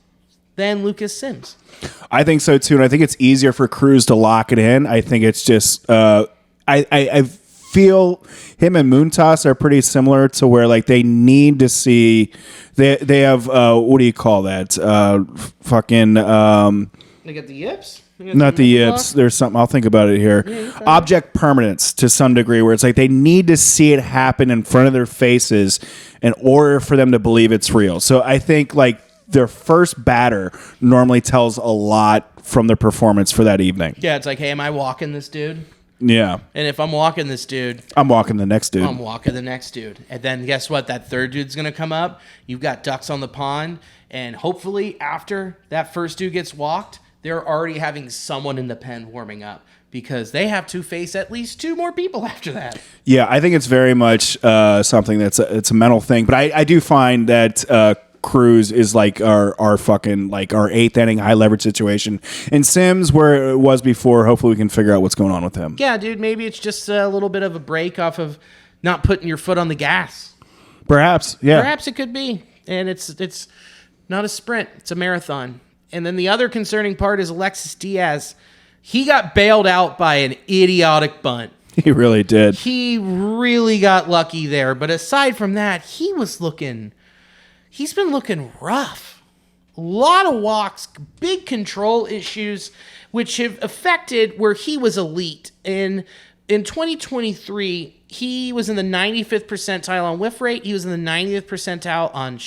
than Lucas Sims. I think so too, and I think it's easier for Cruz to lock it in. I think it's just I feel him and Muntas are pretty similar to where like they need to see they have what do you call that? They got the yips? Not the yips. There's something. I'll think about it here. Yeah, object permanence to some degree, where it's like they need to see it happen in front of their faces in order for them to believe it's real. So I think like their first batter normally tells a lot from their performance for that evening. Yeah, it's like, hey, am I walking this dude? Yeah. And if I'm walking this dude... I'm walking the next dude. I'm walking the next dude. And then guess what? That third dude's going to come up. You've got ducks on the pond. And hopefully after that first dude gets walked, they're already having someone in the pen warming up. Because they have to face at least 2 more people after that. Yeah, I think it's very much something that's it's a mental thing. But I do find that... Cruz is like our fucking like our 8th inning high leverage situation, and Sims where it was before. Hopefully, we can figure out what's going on with him. Yeah, dude. Maybe it's just a little bit of a break off of not putting your foot on the gas. Perhaps, yeah. Perhaps it could be, and it's not a sprint; it's a marathon. And then the other concerning part is Alexis Diaz. He got bailed out by an idiotic bunt. He really did. He really got lucky there. But aside from that, he's been looking rough. A lot of walks, big control issues, which have affected where he was elite. In 2023, he was in the 95th percentile on whiff rate. He was in the 90th percentile on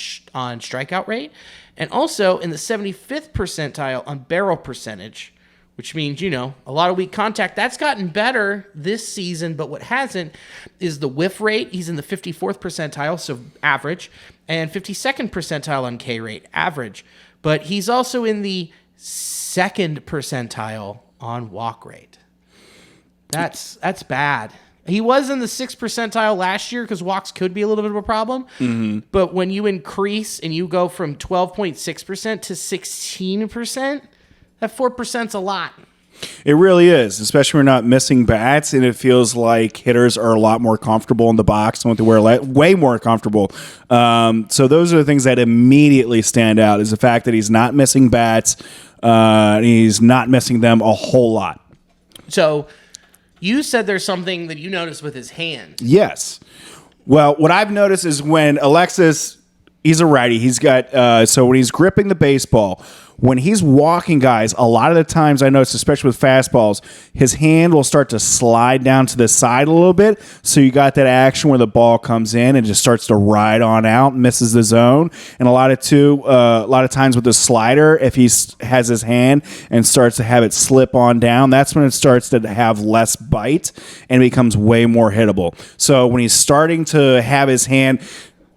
strikeout rate. And also in the 75th percentile on barrel percentage, which means, a lot of weak contact. That's gotten better this season, but what hasn't is the whiff rate. He's in the 54th percentile, so average, and 52nd percentile on K rate, average. But he's also in the 2nd percentile on walk rate. That's bad. He was in the 6th percentile last year because walks could be a little bit of a problem. Mm-hmm. But when you increase and you go from 12.6% to 16%, that 4% is a lot. It really is, especially when we're not missing bats, and it feels like hitters are a lot more comfortable in the box. Don't have to wear way more comfortable. So those are the things that immediately stand out, is the fact that he's not missing bats. And he's not missing them a whole lot. So you said there's something that you noticed with his hand. Yes. Well, what I've noticed is when Alexis, he's a righty. He's got, so when he's gripping the baseball, when he's walking guys, a lot of the times I notice, especially with fastballs, his hand will start to slide down to the side a little bit. So you got that action where the ball comes in and just starts to ride on out, misses the zone. And a lot of times with the slider, if he has his hand and starts to have it slip on down, that's when it starts to have less bite and becomes way more hittable. So when he's starting to have his hand,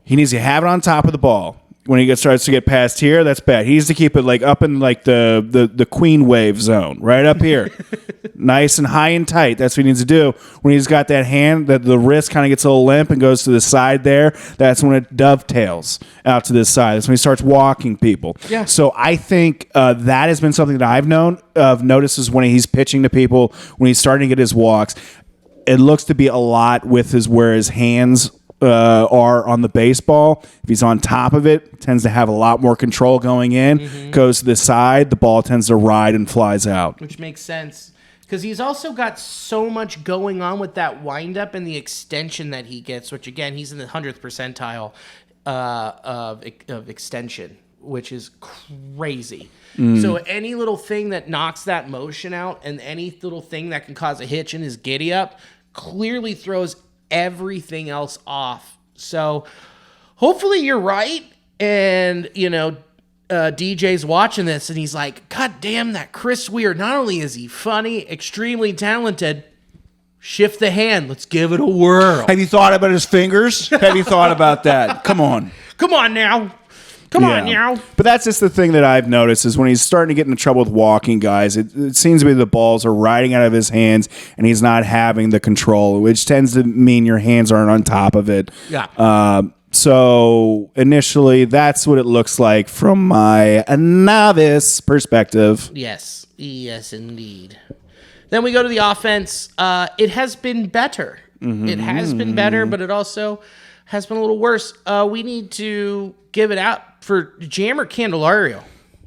he needs to have it on top of the ball. When he starts to get past here, that's bad. He needs to keep it like up in like the queen wave zone, right up here. Nice and high and tight. That's what he needs to do. When he's got that hand, that the wrist kind of gets a little limp and goes to the side there, that's when it dovetails out to this side. That's when he starts walking people. Yeah. So I think that has been something that I've noticed is when he's pitching to people, when he's starting to get his walks, it looks to be a lot with where his hands are on the baseball. If he's on top of it, tends to have a lot more control going in. Goes to the side, the ball tends to ride and flies out. Which makes sense. Because he's also got so much going on with that windup and the extension that he gets, which again, he's in the 100th percentile of extension, which is crazy. So any little thing that knocks that motion out and any little thing that can cause a hitch in his giddy up clearly throws everything else off. So hopefully you're right. And, DJ's watching this and he's like, God damn, that Chris Weir, not only is he funny, extremely talented, shift the hand. Let's give it a whirl. Have you thought about his fingers? Have you thought about that? Come on. Come on now. Come on now. But that's just the thing that I've noticed is when he's starting to get into trouble with walking guys, it seems to be the balls are riding out of his hands and he's not having the control, which tends to mean your hands aren't on top of it. Yeah. So initially, that's what it looks like from my novice perspective. Yes. Yes, indeed. Then we go to the offense. It has been better. Mm-hmm. It has been better, but it also has been a little worse. We need to give it out for Jammer Candelario,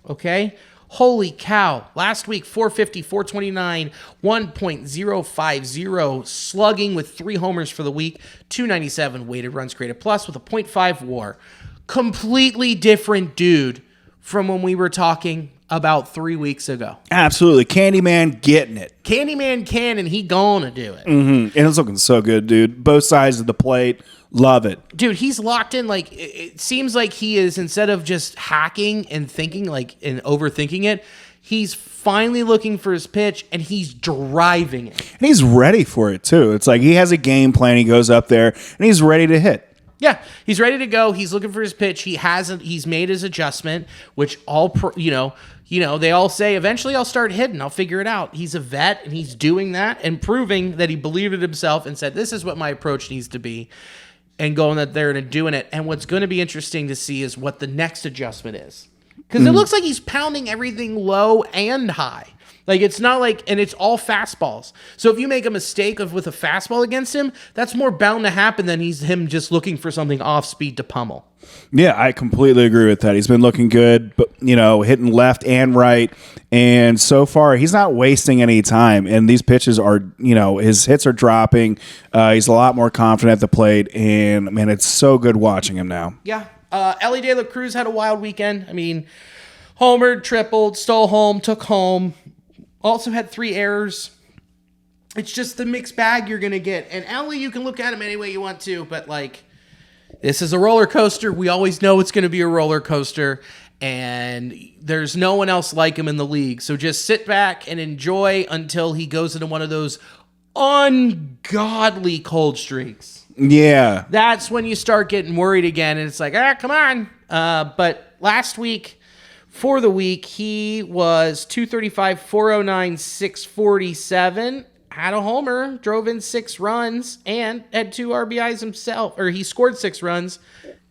okay? Holy cow. Last week, 450, 429, 1.050 slugging with 3 homers for the week, 297 weighted runs created plus with a .5 WAR. Completely different dude from when we were talking about 3 weeks ago. Absolutely. Candyman getting it. Candyman can, and he gonna do it. Mm-hmm. And it's looking so good, dude. Both sides of the plate. Love it. Dude, he's locked in. Like, it seems like he is, instead of just hacking and thinking, and overthinking it, he's finally looking for his pitch, and he's driving it. And he's ready for it, too. It's like he has a game plan. He goes up there, and he's ready to hit. Yeah, he's ready to go. He's looking for his pitch. He's made his adjustment, which they all say, eventually I'll start hitting. I'll figure it out. He's a vet, and he's doing that and proving that he believed in himself and said, this is what my approach needs to be, and going out there and doing it. And what's going to be interesting to see is what the next adjustment is. Because it looks like he's pounding everything low and high. Like, it's not like, and it's all fastballs. So if you make a mistake with a fastball against him, that's more bound to happen than him just looking for something off speed to pummel. Yeah, I completely agree with that. He's been looking good, but hitting left and right. And so far, he's not wasting any time. And these pitches are, his hits are dropping. He's a lot more confident at the plate. And, man, it's so good watching him now. Yeah. Ellie De La Cruz had a wild weekend. I mean, homered, tripled, stole home, took home. Also had 3 errors. It's just the mixed bag you're going to get. And Ellie, you can look at him any way you want to, but, this is a roller coaster. We always know it's going to be a roller coaster. and there's no one else like him in the league. So just sit back and enjoy until he goes into one of those ungodly cold streaks. Yeah. That's when you start getting worried again, and it's like, come on. But last week, for the week, he was 235, 409, 647. Had a homer, drove in 6 runs, and had 2 RBIs himself. Or he scored 6 runs,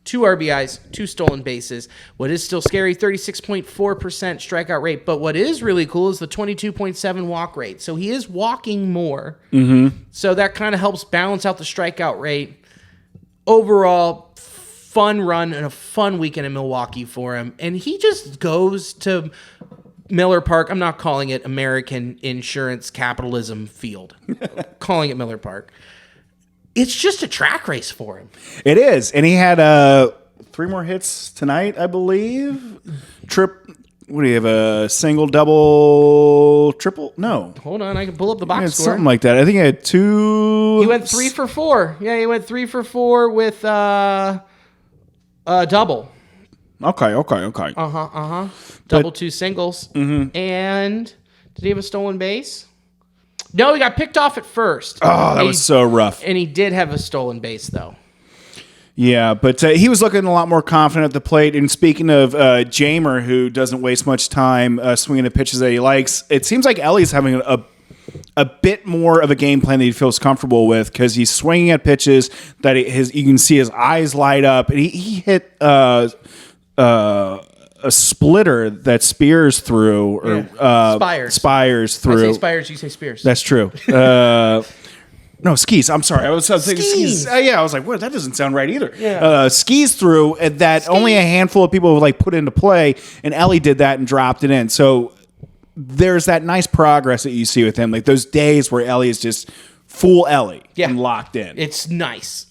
2 RBIs, 2 stolen bases. What is still scary, 36.4% strikeout rate. But what is really cool is the 22.7 walk rate. So he is walking more. Mm-hmm. So that kind of helps balance out the strikeout rate. Overall, fun run and a fun weekend in Milwaukee for him. And he just goes to Miller Park. I'm not calling it American Insurance Capitalism Field. Calling it Miller Park. It's just a track race for him. It is. And he had 3 more hits tonight, I believe. What do you have? A single, double, triple? No. Hold on. I can pull up the box score. Something like that. I think he had 2. He went 3 for 4. Yeah, he went 3 for 4 with a double. Okay. Double, 2 singles. Mm-hmm. And did he have a stolen base? No, he got picked off at first. Oh, that was so rough. And he did have a stolen base, though. Yeah, but he was looking a lot more confident at the plate. And speaking of Jamer, who doesn't waste much time swinging at pitches that he likes, it seems like Ellie's having a bit more of a game plan that he feels comfortable with because he's swinging at pitches that you can see his eyes light up. And he hit a splitter that Spears threw, or Spires threw. I say Spires, you say Spears. That's true. No, Skis. I'm sorry. I was thinking Skis. Yeah, I was like, well, that doesn't sound right either. Yeah. Skis threw, and that only a handful of people would put into play, and Ellie did that and dropped it in. So there's that nice progress that you see with him. Like those days where Ellie is just full Ellie and locked in. It's nice.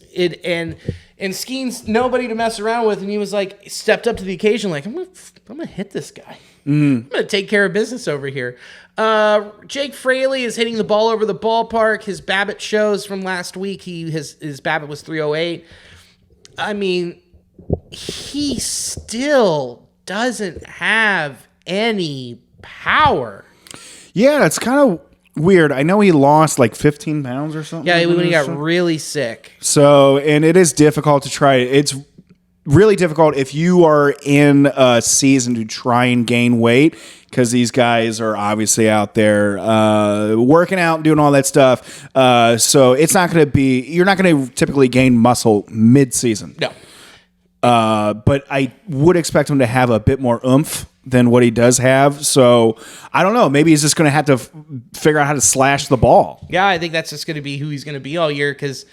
And Skeen's nobody to mess around with, and he was like, stepped up to the occasion, like, I'm gonna hit this guy. I'm gonna take care of business over here. Jake Fraley is hitting the ball over the ballpark. His BABIP shows from last week. His BABIP was 308. I mean, he still doesn't have any power. Yeah, it's kind of weird. I know he lost like 15 pounds or something. Yeah, when he got really sick. So, and it is difficult to try. It's really difficult if you are in a season to try and gain weight because these guys are obviously out there working out and doing all that stuff. So it's not going to be, you're not going to typically gain muscle mid-season. No. But I would expect him to have a bit more oomph than what he does have. So I don't know. Maybe he's just going to have to figure out how to slash the ball. Yeah, I think that's just going to be who he's going to be all year because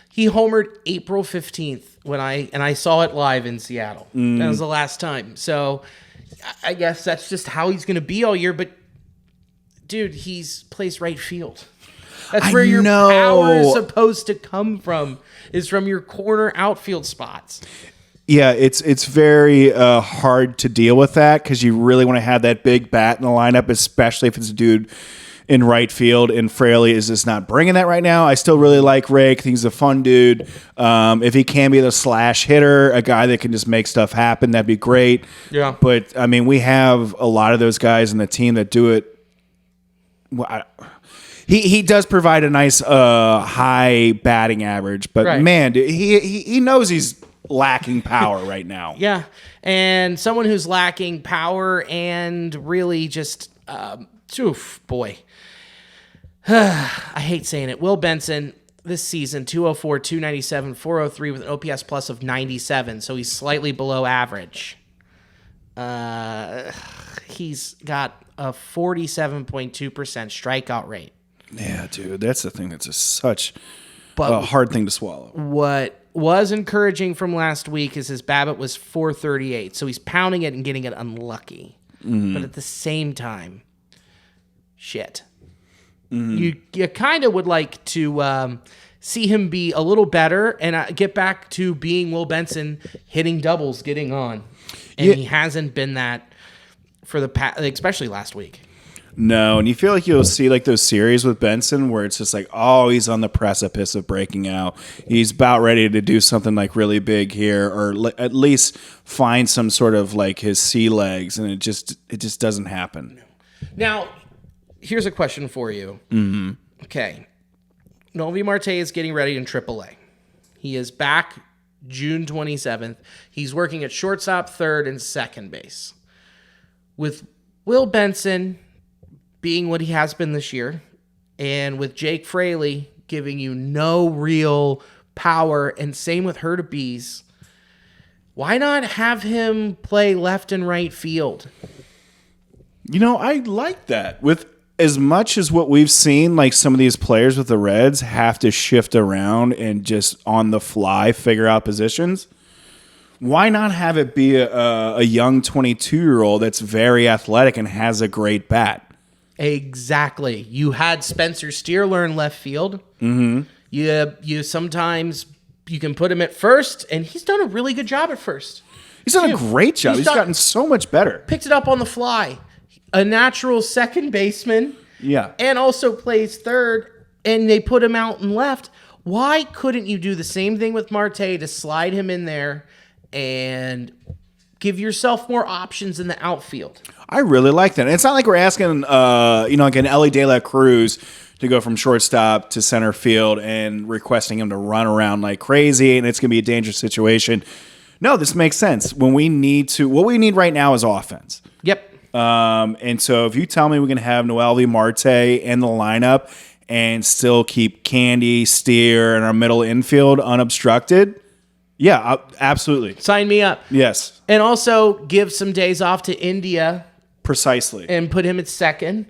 he homered April 15th when I saw it live in Seattle. That was the last time. So I guess that's just how he's going to be all year. But dude, he's plays right field. That's where your power is supposed to come from, is from your corner outfield spots. Yeah, it's very hard to deal with that because you really want to have that big bat in the lineup, especially if it's a dude in right field. And Fraley is just not bringing that right now. I still really like Rake. I think he's a fun dude. If he can be the slash hitter, a guy that can just make stuff happen, that'd be great. Yeah. But, I mean, we have a lot of those guys in the team that do it. Well, He does provide a nice high batting average, but man, dude, he knows he's lacking power right now. Yeah, and someone who's lacking power and really just, boy, I hate saying it. Will Benson this season, 204, 297, 403 with an OPS plus of 97, so he's slightly below average. He's got a 47.2% strikeout rate. Yeah, dude, that's the thing that's such a hard thing to swallow. What was encouraging from last week is his BABIP was 438, so he's pounding it and getting it unlucky. But at the same time, shit. You kind of would like to see him be a little better and get back to being Will Benson, hitting doubles, getting on. And he hasn't been that for the past, especially last week. No, and you feel like you'll see like those series with Benson where it's just like, oh, he's on the precipice of breaking out. He's about ready to do something like really big here, or at least find some sort of like his sea legs, and it just doesn't happen. Now, here's a question for you. Mm-hmm. Okay, Noelvi Marte is getting ready in AAA. He is back June 27th. He's working at shortstop, third, and second base. With Will Benson being what he has been this year, and with Jake Fraley giving you no real power, and same with Herta Bees, why not have him play left and right field? You know, I like that. With as much as what we've seen, like some of these players with the Reds have to shift around and just on the fly figure out positions, why not have it be a young 22-year-old that's very athletic and has a great bat? Exactly. You had Spencer Steer learn left field. Mm-hmm. You sometimes you can put him at first, and he's done a really good job at first. He's done a great job. He's gotten so much better. Picked it up on the fly. A natural second baseman. Yeah. And also plays third, and they put him out in left. Why couldn't you do the same thing with Marte to slide him in there and give yourself more options in the outfield? I really like that. And it's not like we're asking, like an Ellie De La Cruz to go from shortstop to center field and requesting him to run around like crazy, and it's going to be a dangerous situation. No, this makes sense. What we need right now is offense. Yep. And so if you tell me we're going to have Noelvi Marte in the lineup and still keep Candy, Steer, and our middle infield unobstructed, yeah, absolutely. Sign me up. Yes. And also give some days off to India. Precisely. And put him at second.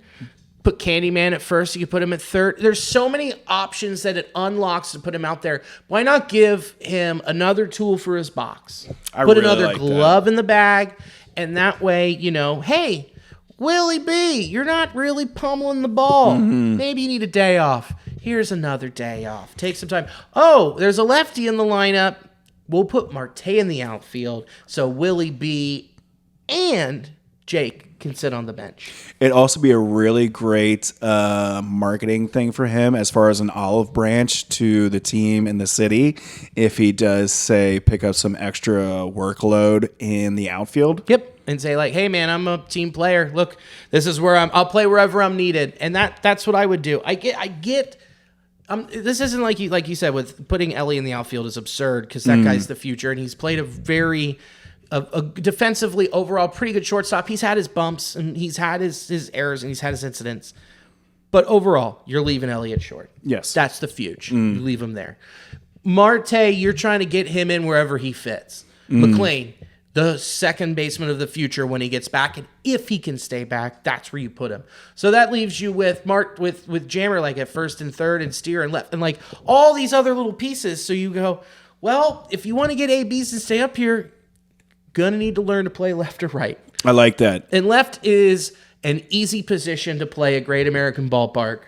Put Candyman at first. You can put him at third. There's so many options that it unlocks to put him out there. Why not give him another tool for his box? Put another glove in the bag. And that way, hey, Willie B, you're not really pummeling the ball. Mm-hmm. Maybe you need a day off. Here's another day off. Take some time. Oh, there's a lefty in the lineup. We'll put Marte in the outfield so Willie B and Jake can sit on the bench. It'd also be a really great marketing thing for him as far as an olive branch to the team in the city if he does, say, pick up some extra workload in the outfield. Yep. And say, like, hey, man, I'm a team player. Look, this is where I'll play wherever I'm needed. And that's what I would do. I get this isn't like you said with putting Ellie in the outfield is absurd because that guy's the future, and he's played a very defensively overall pretty good shortstop. He's had his bumps and he's had his errors and he's had his incidents, but overall, you're leaving Ellie at short. Yes, that's the fuge. You leave him there. Marte, you're trying to get him in wherever he fits. McLean, the second baseman of the future when he gets back, and if he can stay back, that's where you put him. So that leaves you with with Jammer like at first and third and Steer and left and like all these other little pieces. So you go, well, if you want to get ABs and stay up here, gonna need to learn to play left or right. I like that. And left is an easy position to play at Great American Ballpark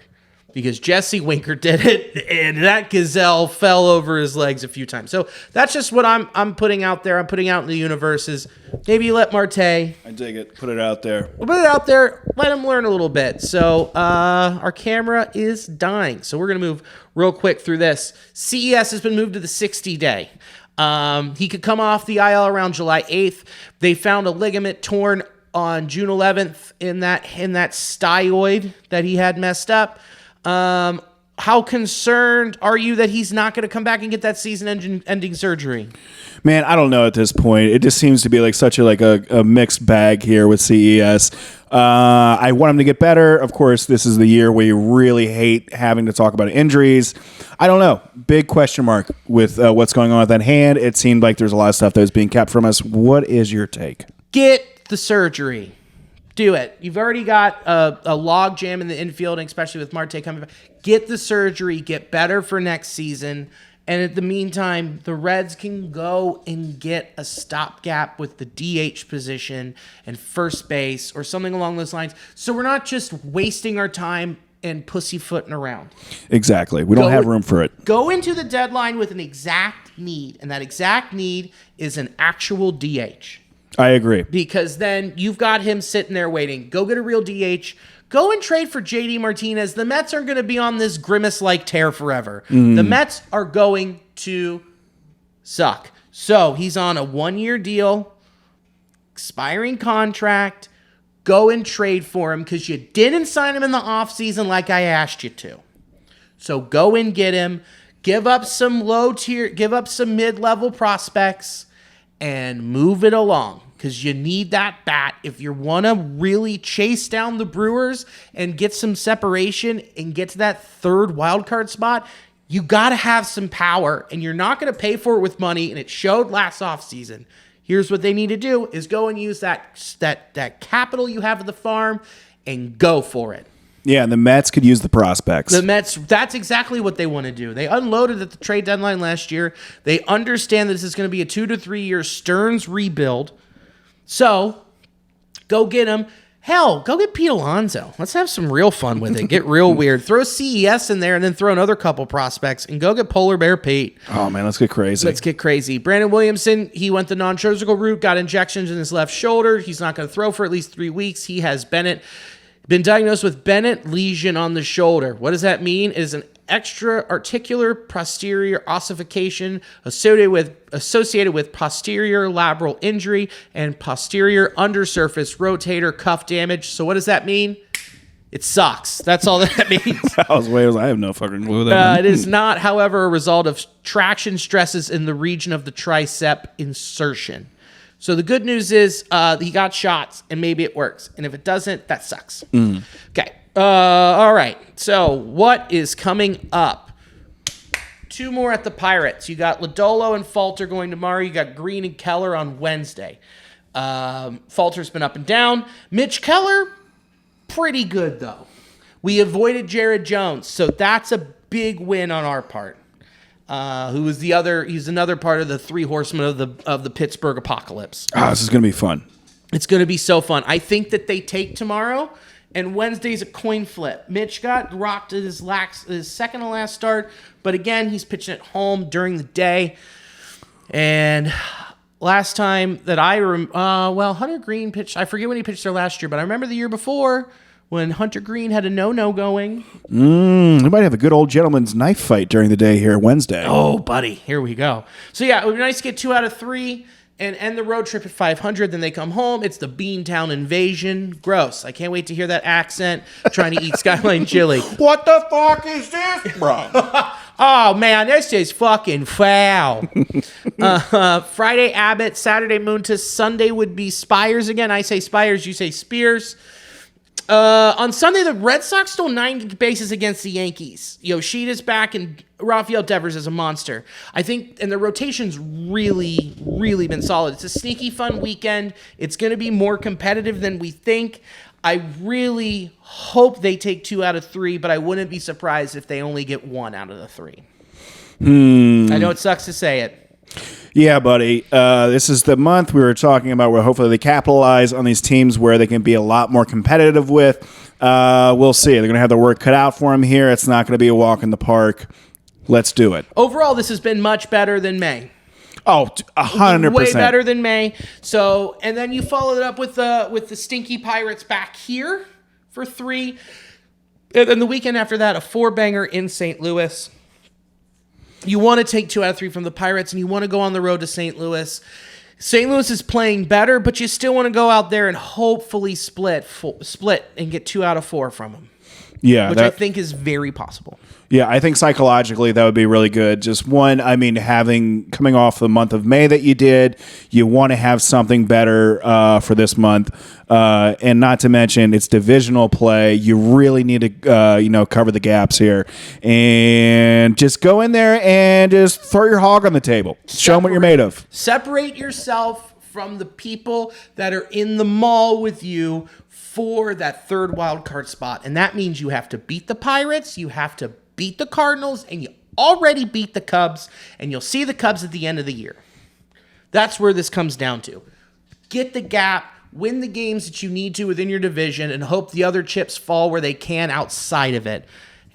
because Jesse Winker did it, and that gazelle fell over his legs a few times. So that's just what I'm putting out there. I'm putting out in the universe is maybe let Marte. I dig it. Put it out there. We'll put it out there. Let him learn a little bit. So our camera is dying. So we're going to move real quick through this. CES has been moved to the 60-day. He could come off the IL around July 8th. They found a ligament torn on June 11th in that styoid that he had messed up. How concerned are you that he's not going to come back and get that season-ending surgery? Man, I don't know at this point. It just seems to be like such a mixed bag here with CES. I want him to get better. Of course, this is the year where you really hate having to talk about injuries. I don't know. Big question mark with what's going on with that hand. It seemed like there's a lot of stuff that was being kept from us. What is your take? Get the surgery. Do it. You've already got a log jam in the infield, especially with Marte coming back. Get the surgery. Get better for next season. And in the meantime, the Reds can go and get a stopgap with the DH position and first base or something along those lines. So we're not just wasting our time and pussyfooting around. Exactly. We don't have room for it. Go into the deadline with an exact need, and that exact need is an actual DH. I agree. Because then you've got him sitting there waiting. Go get a real DH. Go and trade for JD Martinez. The Mets aren't going to be on this grimace-like tear forever. The Mets are going to suck. So he's on a 1-year deal, expiring contract. Go and trade for him because you didn't sign him in the offseason like I asked you to. So go and get him. Give up some mid-level prospects and move it along because you need that bat. If you want to really chase down the Brewers and get some separation and get to that third wild card spot, you got to have some power, and you're not going to pay for it with money, and it showed last offseason. Here's what they need to do is go and use that capital you have at the farm and go for it. Yeah, and the Mets could use the prospects. The Mets, that's exactly what they want to do. They unloaded at the trade deadline last year. They understand that this is going to be a 2 to 3 year Stearns rebuild. So, go get him. Hell, go get Pete Alonso. Let's have some real fun with it. Get real weird. Throw CES in there and then throw another couple prospects and go get Polar Bear Pete. Oh, man, let's get crazy. Brandon Williamson, he went the non-surgical route, got injections in his left shoulder. He's not going to throw for at least 3 weeks. He has been diagnosed with Bennett lesion on the shoulder. What does that mean? It is an extra-articular posterior ossification associated with posterior labral injury and posterior undersurface rotator cuff damage. So what does that mean? It sucks. That's all that means. I have no fucking clue that. It is not, however, a result of traction stresses in the region of the tricep insertion. So the good news is he got shots, and maybe it works. And if it doesn't, that sucks. Okay. All right. So what is coming up? 2 more at the Pirates. You got Lodolo and Falter going tomorrow. You got Green and Keller on Wednesday. Falter's been up and down. Mitch Keller, pretty good, though. We avoided Jared Jones, so that's a big win on our part. He's another part of the 3 horsemen of the Pittsburgh apocalypse. This is going to be fun. It's going to be so fun. I think that they take tomorrow, and Wednesday's a coin flip. Mitch got rocked at his second to last start, but again, he's pitching at home during the day. And last time that Hunter Green pitched, I forget when he pitched there last year, but I remember the year before when Hunter Green had a no-no going. We might have a good old gentleman's knife fight during the day here Wednesday. Oh, buddy. Here we go. So, yeah, it would be nice to get 2 out of 3 and end the road trip at 500. Then they come home. It's the Beantown invasion. Gross. I can't wait to hear that accent trying to eat Skyline chili. What the fuck is this, bro? Oh, man, this is fucking foul. Friday, Abbott. Saturday, Moontis. Sunday would be Spires again. I say Spires. You say Spears. On Sunday, the Red Sox stole 9 bases against the Yankees. Yoshida's back, and Rafael Devers is a monster. I think, and the rotation's really, really been solid. It's a sneaky, fun weekend. It's going to be more competitive than we think. I really hope they take 2 out of 3, but I wouldn't be surprised if they only get 1 out of the 3. I know it sucks to say it. Yeah, buddy. This is the month we were talking about where hopefully they capitalize on these teams where they can be a lot more competitive with. We'll see. They're going to have their work cut out for them here. It's not going to be a walk in the park. Let's do it. Overall, this has been much better than May. Oh, 100%. Way better than May. So, and then you followed it up with the stinky Pirates back here for 3. And then the weekend after that, a 4-banger in St. Louis. You want to take 2 out of 3 from the Pirates, and you want to go on the road to St. Louis. St. Louis is playing better, but you still want to go out there and hopefully split and get 2 out of 4 from them. Yeah, which I think is very possible. Yeah, I think psychologically that would be really good. Just one, coming off the month of May that you did, you want to have something better for this month. And not to mention, it's divisional play. You really need to, cover the gaps here. And just go in there and just throw your hog on the table. Show them what you're made of. Separate yourself from the people that are in the mall with you for that third wild card spot. And that means you have to beat the Pirates, you have to beat the Cardinals, and you already beat the Cubs, and you'll see the Cubs at the end of the year. That's where this comes down to. Get the gap, win the games that you need to within your division, and hope the other chips fall where they can outside of it.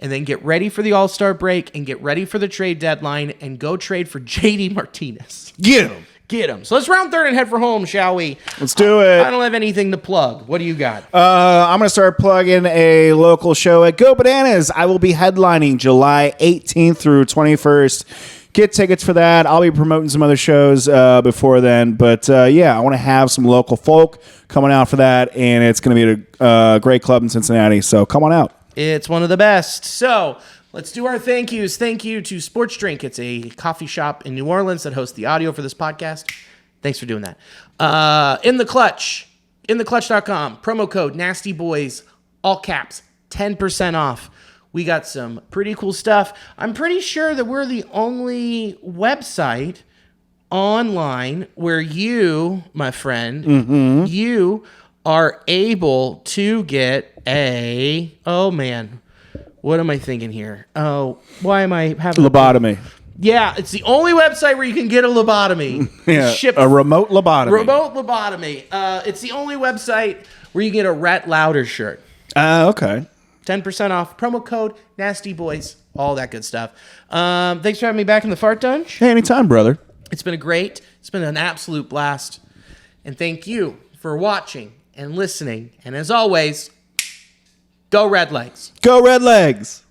And then get ready for the All-Star break and get ready for the trade deadline and go trade for JD Martinez. Get him. Get them. So let's round third and head for home, shall we? Let's do it. I don't have anything to plug. What do you got? I'm going to start plugging a local show at Go Bananas. I will be headlining July 18th through 21st. Get tickets for that. I'll be promoting some other shows before then. But, I want to have some local folk coming out for that, and it's going to be a great club in Cincinnati. So come on out. It's one of the best. So let's do our thank yous. Thank you to Sports Drink. It's a coffee shop in New Orleans that hosts the audio for this podcast. Thanks for doing that. In the Clutch, intheclutch.com, promo code NastyBoys, all caps, 10% off. We got some pretty cool stuff. I'm pretty sure that we're the only website online where you, my friend, you are able to get oh man, what am I thinking here? Oh, why am I having lobotomy? Yeah, it's the only website where you can get a lobotomy. A remote lobotomy. Remote lobotomy. It's the only website where you can get a Rat Louder shirt. Okay. 10% off. Promo code NastyBoys. All that good stuff. Thanks for having me back in the Fart Dunge. Hey, anytime, brother. It's been an absolute blast. And thank you for watching and listening. And as always, go Red Legs. Go Red Legs.